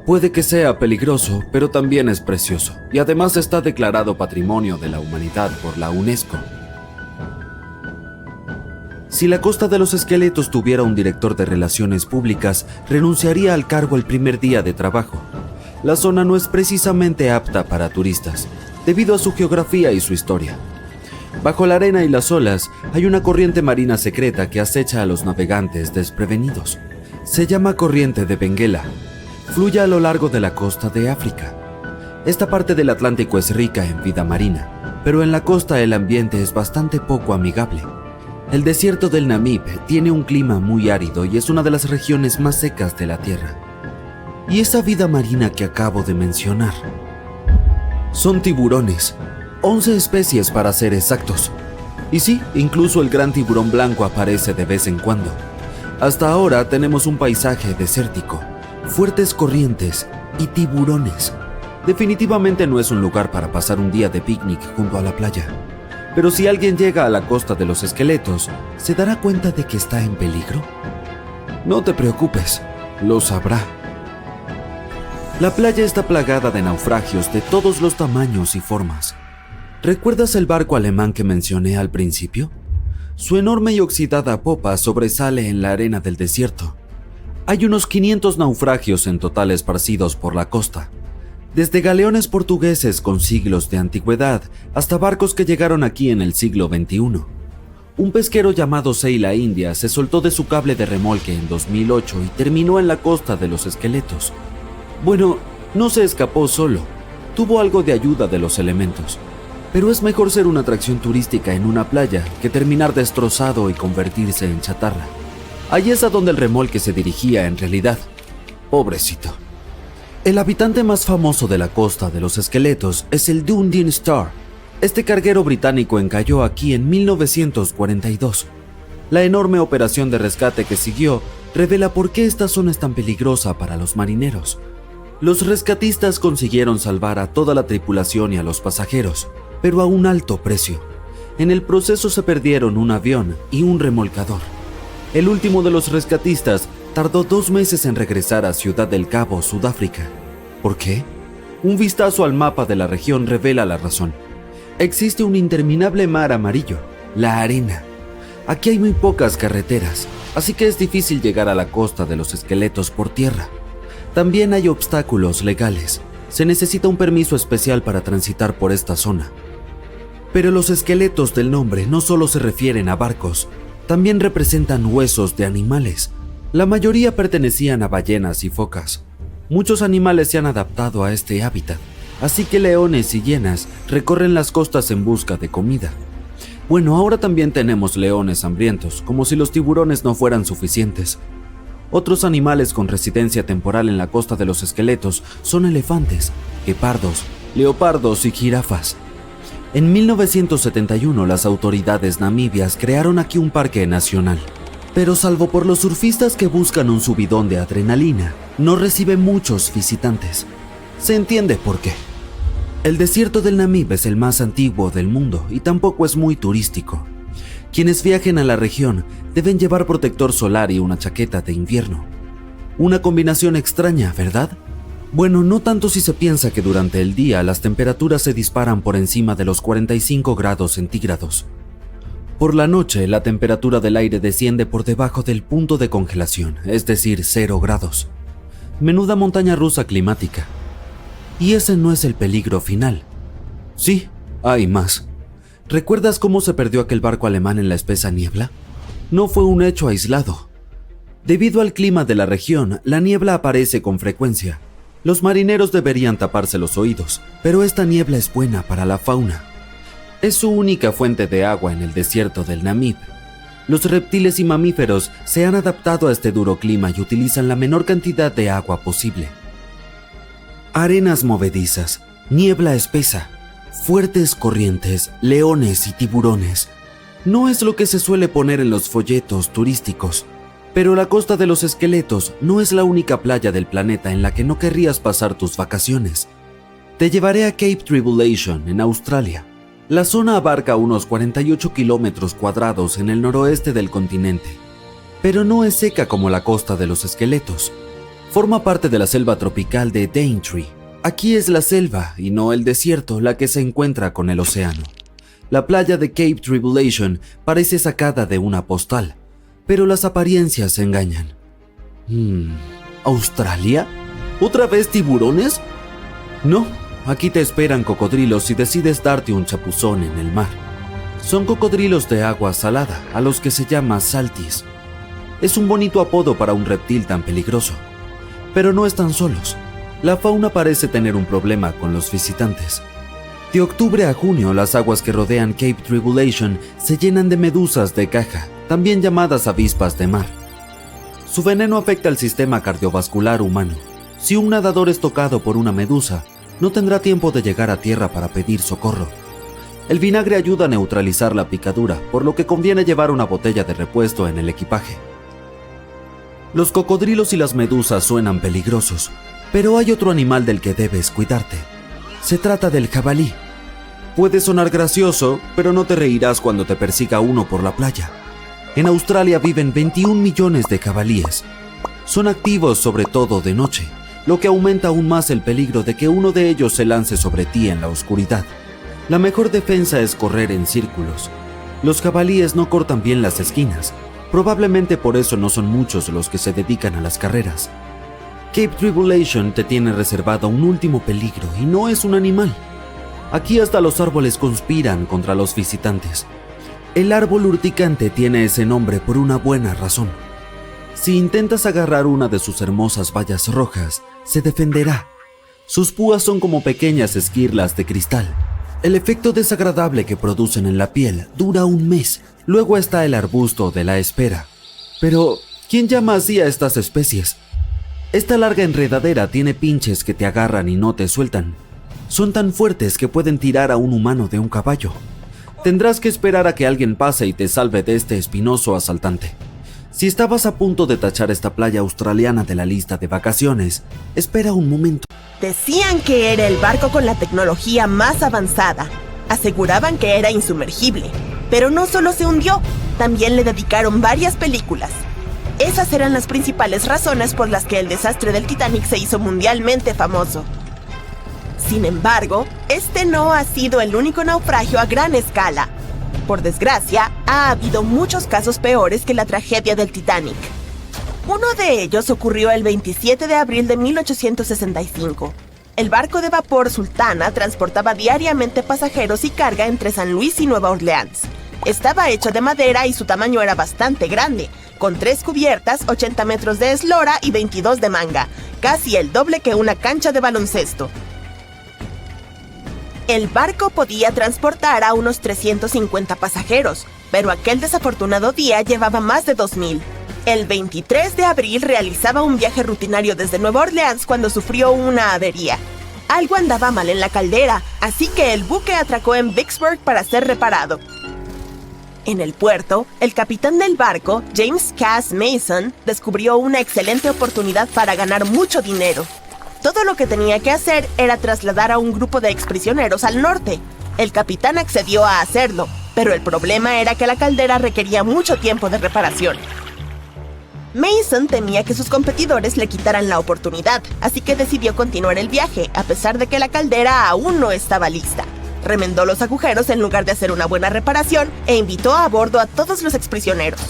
Puede que sea peligroso, pero también es precioso, y además está declarado Patrimonio de la Humanidad por la UNESCO. Si la Costa de los Esqueletos tuviera un director de relaciones públicas, renunciaría al cargo el primer día de trabajo. La zona no es precisamente apta para turistas, debido a su geografía y su historia. Bajo la arena y las olas hay una corriente marina secreta que acecha a los navegantes desprevenidos. Se llama Corriente de Benguela. Fluye a lo largo de la costa de África. Esta parte del Atlántico es rica en vida marina, pero en la costa el ambiente es bastante poco amigable. El desierto del Namib tiene un clima muy árido y es una de las regiones más secas de la Tierra. Y esa vida marina que acabo de mencionar son tiburones, 11 especies para ser exactos. Y sí, incluso el gran tiburón blanco aparece de vez en cuando. Hasta ahora tenemos un paisaje desértico, fuertes corrientes y tiburones. Definitivamente no es un lugar para pasar un día de picnic junto a la playa. Pero si alguien llega a la Costa de los Esqueletos, ¿se dará cuenta de que está en peligro? No te preocupes, lo sabrá. La playa está plagada de naufragios de todos los tamaños y formas. ¿Recuerdas el barco alemán que mencioné al principio? Su enorme y oxidada popa sobresale en la arena del desierto. Hay unos 500 naufragios en total esparcidos por la costa. Desde galeones portugueses con siglos de antigüedad hasta barcos que llegaron aquí en el siglo XXI. Un pesquero llamado Seila India se soltó de su cable de remolque en 2008 y terminó en la Costa de los Esqueletos. Bueno, no se escapó solo, tuvo algo de ayuda de los elementos. Pero es mejor ser una atracción turística en una playa que terminar destrozado y convertirse en chatarra. Allí es a donde el remolque se dirigía en realidad. Pobrecito. El habitante más famoso de la Costa de los Esqueletos es el Dundee Star. Este carguero británico encalló aquí en 1942. La enorme operación de rescate que siguió revela por qué esta zona es tan peligrosa para los marineros. Los rescatistas consiguieron salvar a toda la tripulación y a los pasajeros, pero a un alto precio. En el proceso se perdieron un avión y un remolcador. El último de los rescatistas tardó 2 meses en regresar a Ciudad del Cabo, Sudáfrica. ¿Por qué? Un vistazo al mapa de la región revela la razón. Existe un interminable mar amarillo, la arena. Aquí hay muy pocas carreteras, así que es difícil llegar a la Costa de los Esqueletos por tierra. También hay obstáculos legales. Se necesita un permiso especial para transitar por esta zona. Pero los esqueletos del nombre no solo se refieren a barcos, también representan huesos de animales. La mayoría pertenecían a ballenas y focas. Muchos animales se han adaptado a este hábitat, así que leones y hienas recorren las costas en busca de comida. Bueno, ahora también tenemos leones hambrientos, como si los tiburones no fueran suficientes. Otros animales con residencia temporal en la Costa de los Esqueletos son elefantes, guepardos, leopardos y jirafas. En 1971 las autoridades namibias crearon aquí un parque nacional. Pero salvo por los surfistas que buscan un subidón de adrenalina, no recibe muchos visitantes. Se entiende por qué. El desierto del Namib es el más antiguo del mundo y tampoco es muy turístico. Quienes viajen a la región deben llevar protector solar y una chaqueta de invierno. Una combinación extraña, ¿verdad? Bueno, no tanto si se piensa que durante el día las temperaturas se disparan por encima de los 45 grados centígrados. Por la noche, la temperatura del aire desciende por debajo del punto de congelación, es decir, 0 grados. Menuda montaña rusa climática. Y ese no es el peligro final. Sí, hay más. ¿Recuerdas cómo se perdió aquel barco alemán en la espesa niebla? No fue un hecho aislado. Debido al clima de la región, la niebla aparece con frecuencia. Los marineros deberían taparse los oídos, pero esta niebla es buena para la fauna. Es su única fuente de agua en el desierto del Namib. Los reptiles y mamíferos se han adaptado a este duro clima y utilizan la menor cantidad de agua posible. Arenas movedizas, niebla espesa, fuertes corrientes, leones y tiburones. No es lo que se suele poner en los folletos turísticos, pero la Costa de los Esqueletos no es la única playa del planeta en la que no querrías pasar tus vacaciones. Te llevaré a Cape Tribulation, en Australia. La zona abarca unos 48 kilómetros cuadrados en el noroeste del continente, pero no es seca como la costa de los esqueletos. Forma parte de la selva tropical de Daintree. Aquí es la selva y no el desierto la que se encuentra con el océano. La playa de Cape Tribulation parece sacada de una postal, pero las apariencias engañan. ¿Australia? ¿Otra vez tiburones? No, aquí te esperan cocodrilos si decides darte un chapuzón en el mar. Son cocodrilos de agua salada, a los que se llama saltis. Es un bonito apodo para un reptil tan peligroso. Pero no están solos. La fauna parece tener un problema con los visitantes. De octubre a junio, las aguas que rodean Cape Tribulation se llenan de medusas de caja, también llamadas avispas de mar. Su veneno afecta al sistema cardiovascular humano. Si un nadador es tocado por una medusa, no tendrá tiempo de llegar a tierra para pedir socorro. El vinagre ayuda a neutralizar la picadura, por lo que conviene llevar una botella de repuesto en el equipaje. Los cocodrilos y las medusas suenan peligrosos, pero hay otro animal del que debes cuidarte. Se trata del jabalí. Puede sonar gracioso, pero no te reirás cuando te persiga uno por la playa. En Australia viven 21 millones de jabalíes. Son activos sobre todo de noche, lo que aumenta aún más el peligro de que uno de ellos se lance sobre ti en la oscuridad. La mejor defensa es correr en círculos. Los jabalíes no cortan bien las esquinas. Probablemente por eso no son muchos los que se dedican a las carreras. Cape Tribulation te tiene reservado un último peligro y no es un animal. Aquí hasta los árboles conspiran contra los visitantes. El árbol urticante tiene ese nombre por una buena razón. Si intentas agarrar una de sus hermosas bayas rojas, se defenderá. Sus púas son como pequeñas esquirlas de cristal. El efecto desagradable que producen en la piel dura un mes. Luego está el arbusto de la espera. Pero, ¿quién llama así a estas especies? Esta larga enredadera tiene pinches que te agarran y no te sueltan. Son tan fuertes que pueden tirar a un humano de un caballo. Tendrás que esperar a que alguien pase y te salve de este espinoso asaltante. Si estabas a punto de tachar esta playa australiana de la lista de vacaciones, espera un momento. Decían que era el barco con la tecnología más avanzada. Aseguraban que era insumergible. Pero no solo se hundió, también le dedicaron varias películas. Esas eran las principales razones por las que el desastre del Titanic se hizo mundialmente famoso. Sin embargo, este no ha sido el único naufragio a gran escala. Por desgracia, ha habido muchos casos peores que la tragedia del Titanic. Uno de ellos ocurrió el 27 de abril de 1865. El barco de vapor Sultana transportaba diariamente pasajeros y carga entre San Luis y Nueva Orleans. Estaba hecho de madera y su tamaño era bastante grande, con 3 cubiertas, 80 metros de eslora y 22 de manga, casi el doble que una cancha de baloncesto. El barco podía transportar a unos 350 pasajeros, pero aquel desafortunado día llevaba más de 2,000. El 23 de abril realizaba un viaje rutinario desde Nueva Orleans cuando sufrió una avería. Algo andaba mal en la caldera, así que el buque atracó en Vicksburg para ser reparado. En el puerto, el capitán del barco, James Cass Mason, descubrió una excelente oportunidad para ganar mucho dinero. Todo lo que tenía que hacer era trasladar a un grupo de exprisioneros al norte. El capitán accedió a hacerlo, pero el problema era que la caldera requería mucho tiempo de reparación. Mason temía que sus competidores le quitaran la oportunidad, así que decidió continuar el viaje, a pesar de que la caldera aún no estaba lista. Remendó los agujeros en lugar de hacer una buena reparación e invitó a bordo a todos los exprisioneros.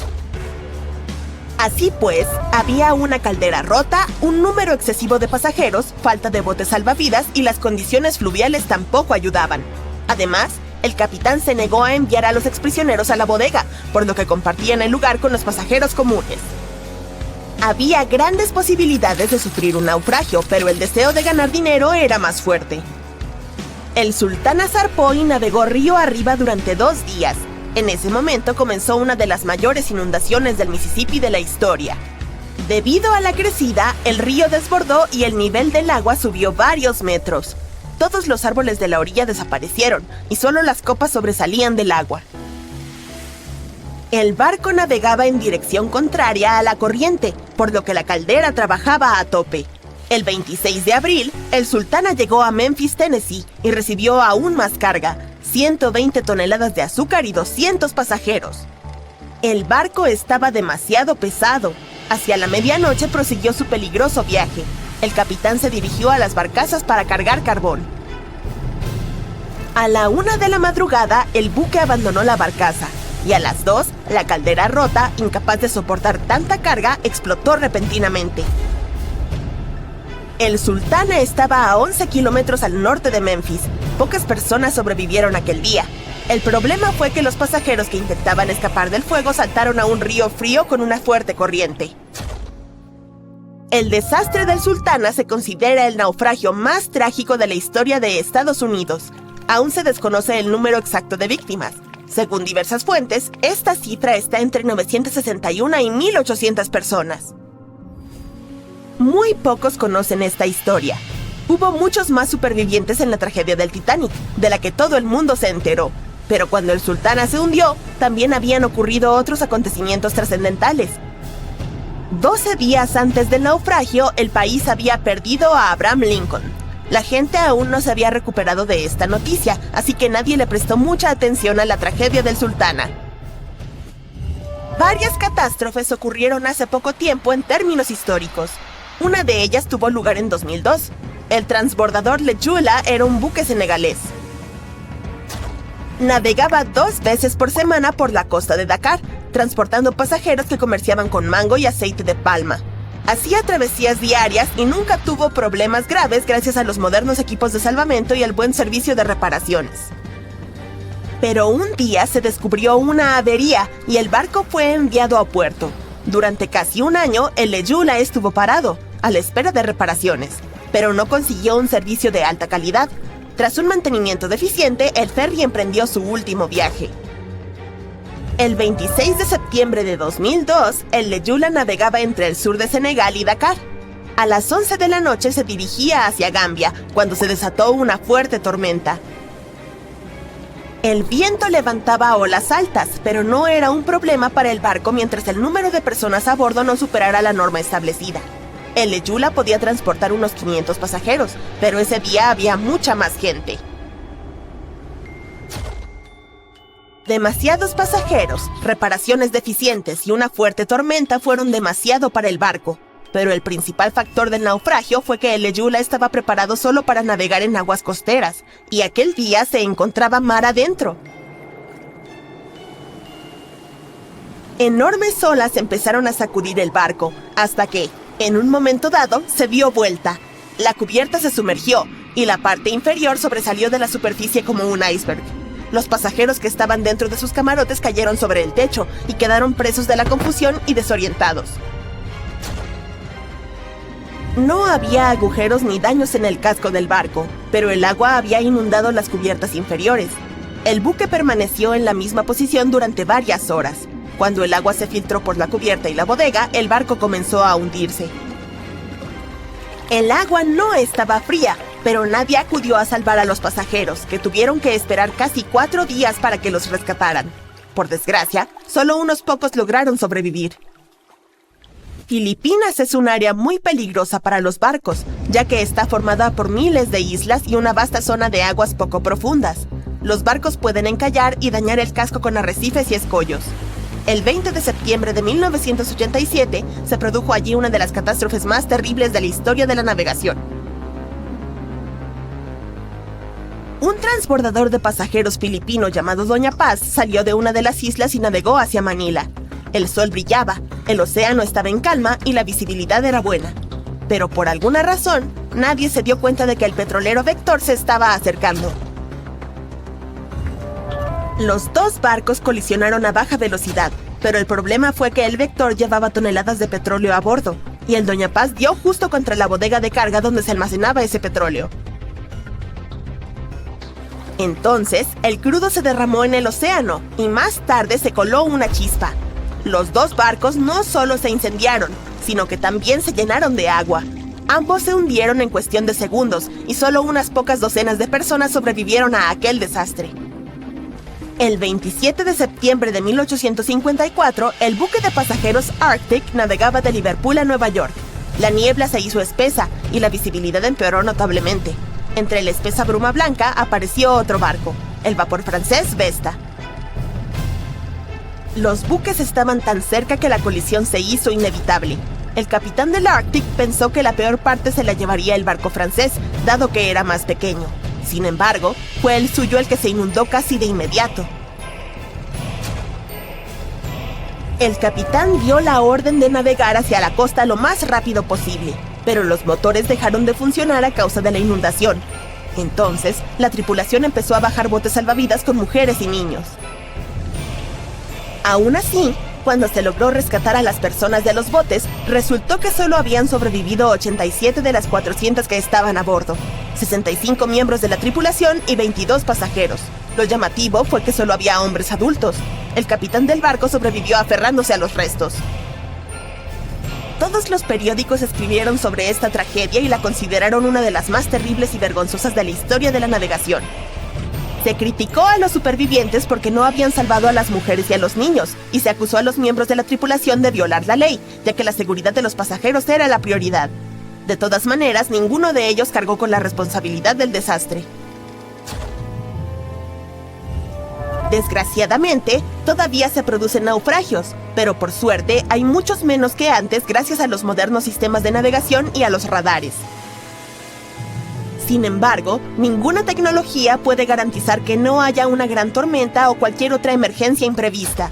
Así pues, había una caldera rota, un número excesivo de pasajeros, falta de botes salvavidas y las condiciones fluviales tampoco ayudaban. Además, el capitán se negó a enviar a los exprisioneros a la bodega, por lo que compartían el lugar con los pasajeros comunes. Había grandes posibilidades de sufrir un naufragio, pero el deseo de ganar dinero era más fuerte. El Sultana zarpó y navegó río arriba durante 2 días. En ese momento comenzó una de las mayores inundaciones del Mississippi de la historia. Debido a la crecida, el río desbordó y el nivel del agua subió varios metros. Todos los árboles de la orilla desaparecieron y solo las copas sobresalían del agua. El barco navegaba en dirección contraria a la corriente, por lo que la caldera trabajaba a tope. El 26 de abril, el Sultana llegó a Memphis, Tennessee, y recibió aún más carga, 120 toneladas de azúcar y 200 pasajeros. El barco estaba demasiado pesado. Hacia la medianoche prosiguió su peligroso viaje. El capitán se dirigió a las barcazas para cargar carbón. A la 1 de la madrugada, el buque abandonó la barcaza, y a las 2, la caldera rota, incapaz de soportar tanta carga, explotó repentinamente. El Sultana estaba a 11 kilómetros al norte de Memphis. Pocas personas sobrevivieron aquel día. El problema fue que los pasajeros que intentaban escapar del fuego saltaron a un río frío con una fuerte corriente. El desastre del Sultana se considera el naufragio más trágico de la historia de Estados Unidos. Aún se desconoce el número exacto de víctimas. Según diversas fuentes, esta cifra está entre 961 y 1.800 personas. Muy pocos conocen esta historia. Hubo muchos más supervivientes en la tragedia del Titanic, de la que todo el mundo se enteró. Pero cuando el Sultana se hundió, también habían ocurrido otros acontecimientos trascendentales. 12 días antes del naufragio, el país había perdido a Abraham Lincoln. La gente aún no se había recuperado de esta noticia, así que nadie le prestó mucha atención a la tragedia del Sultana. Varias catástrofes ocurrieron hace poco tiempo en términos históricos. Una de ellas tuvo lugar en 2002. El transbordador Le Jula era un buque senegalés. Navegaba 2 veces por semana por la costa de Dakar, transportando pasajeros que comerciaban con mango y aceite de palma. Hacía travesías diarias y nunca tuvo problemas graves gracias a los modernos equipos de salvamento y el buen servicio de reparaciones. Pero un día se descubrió una avería y el barco fue enviado a puerto. Durante casi un año, el Le Jula estuvo parado, a la espera de reparaciones, pero no consiguió un servicio de alta calidad. Tras un mantenimiento deficiente, el ferry emprendió su último viaje. El 26 de septiembre de 2002, el Le Jula navegaba entre el sur de Senegal y Dakar. A las 11 de la noche se dirigía hacia Gambia, cuando se desató una fuerte tormenta. El viento levantaba olas altas, pero no era un problema para el barco mientras el número de personas a bordo no superara la norma establecida. El Le Jula podía transportar unos 500 pasajeros, pero ese día había mucha más gente. Demasiados pasajeros, reparaciones deficientes y una fuerte tormenta fueron demasiado para el barco, pero el principal factor del naufragio fue que el Le Jula estaba preparado solo para navegar en aguas costeras, y aquel día se encontraba mar adentro. Enormes olas empezaron a sacudir el barco, hasta que, en un momento dado, se dio vuelta. La cubierta se sumergió, y la parte inferior sobresalió de la superficie como un iceberg. Los pasajeros que estaban dentro de sus camarotes cayeron sobre el techo y quedaron presos de la confusión y desorientados. No había agujeros ni daños en el casco del barco, pero el agua había inundado las cubiertas inferiores. El buque permaneció en la misma posición durante varias horas. Cuando el agua se filtró por la cubierta y la bodega, el barco comenzó a hundirse. El agua no estaba fría, pero nadie acudió a salvar a los pasajeros, que tuvieron que esperar casi 4 días para que los rescataran. Por desgracia, solo unos pocos lograron sobrevivir. Filipinas es un área muy peligrosa para los barcos, ya que está formada por miles de islas y una vasta zona de aguas poco profundas. Los barcos pueden encallar y dañar el casco con arrecifes y escollos. El 20 de septiembre de 1987 se produjo allí una de las catástrofes más terribles de la historia de la navegación. Un transbordador de pasajeros filipino llamado Doña Paz salió de una de las islas y navegó hacia Manila. El sol brillaba, el océano estaba en calma y la visibilidad era buena. Pero por alguna razón, nadie se dio cuenta de que el petrolero Vector se estaba acercando. Los 2 barcos colisionaron a baja velocidad, pero el problema fue que el Vector llevaba toneladas de petróleo a bordo, y el Doña Paz dio justo contra la bodega de carga donde se almacenaba ese petróleo. Entonces, el crudo se derramó en el océano, y más tarde se coló una chispa. Los 2 barcos no solo se incendiaron, sino que también se llenaron de agua. Ambos se hundieron en cuestión de segundos, y solo unas pocas docenas de personas sobrevivieron a aquel desastre. El 27 de septiembre de 1854, el buque de pasajeros Arctic navegaba de Liverpool a Nueva York. La niebla se hizo espesa y la visibilidad empeoró notablemente. Entre la espesa bruma blanca apareció otro barco. el vapor francés Vesta. Los buques estaban tan cerca que la colisión se hizo inevitable. El capitán del Arctic pensó que la peor parte se la llevaría el barco francés, dado que era más pequeño. Sin embargo, fue el suyo el que se inundó casi de inmediato. El capitán dio la orden de navegar hacia la costa lo más rápido posible, pero los motores dejaron de funcionar a causa de la inundación. Entonces, la tripulación empezó a bajar botes salvavidas con mujeres y niños. Aún así, cuando se logró rescatar a las personas de los botes, resultó que solo habían sobrevivido 87 de las 400 que estaban a bordo, 65 miembros de la tripulación y 22 pasajeros. Lo llamativo fue que solo había hombres adultos. El capitán del barco sobrevivió aferrándose a los restos. Todos los periódicos escribieron sobre esta tragedia y la consideraron una de las más terribles y vergonzosas de la historia de la navegación. Se criticó a los supervivientes porque no habían salvado a las mujeres y a los niños, y se acusó a los miembros de la tripulación de violar la ley, ya que la seguridad de los pasajeros era la prioridad. De todas maneras, ninguno de ellos cargó con la responsabilidad del desastre. Desgraciadamente, todavía se producen naufragios, pero por suerte hay muchos menos que antes gracias a los modernos sistemas de navegación y a los radares. Sin embargo, ninguna tecnología puede garantizar que no haya una gran tormenta o cualquier otra emergencia imprevista.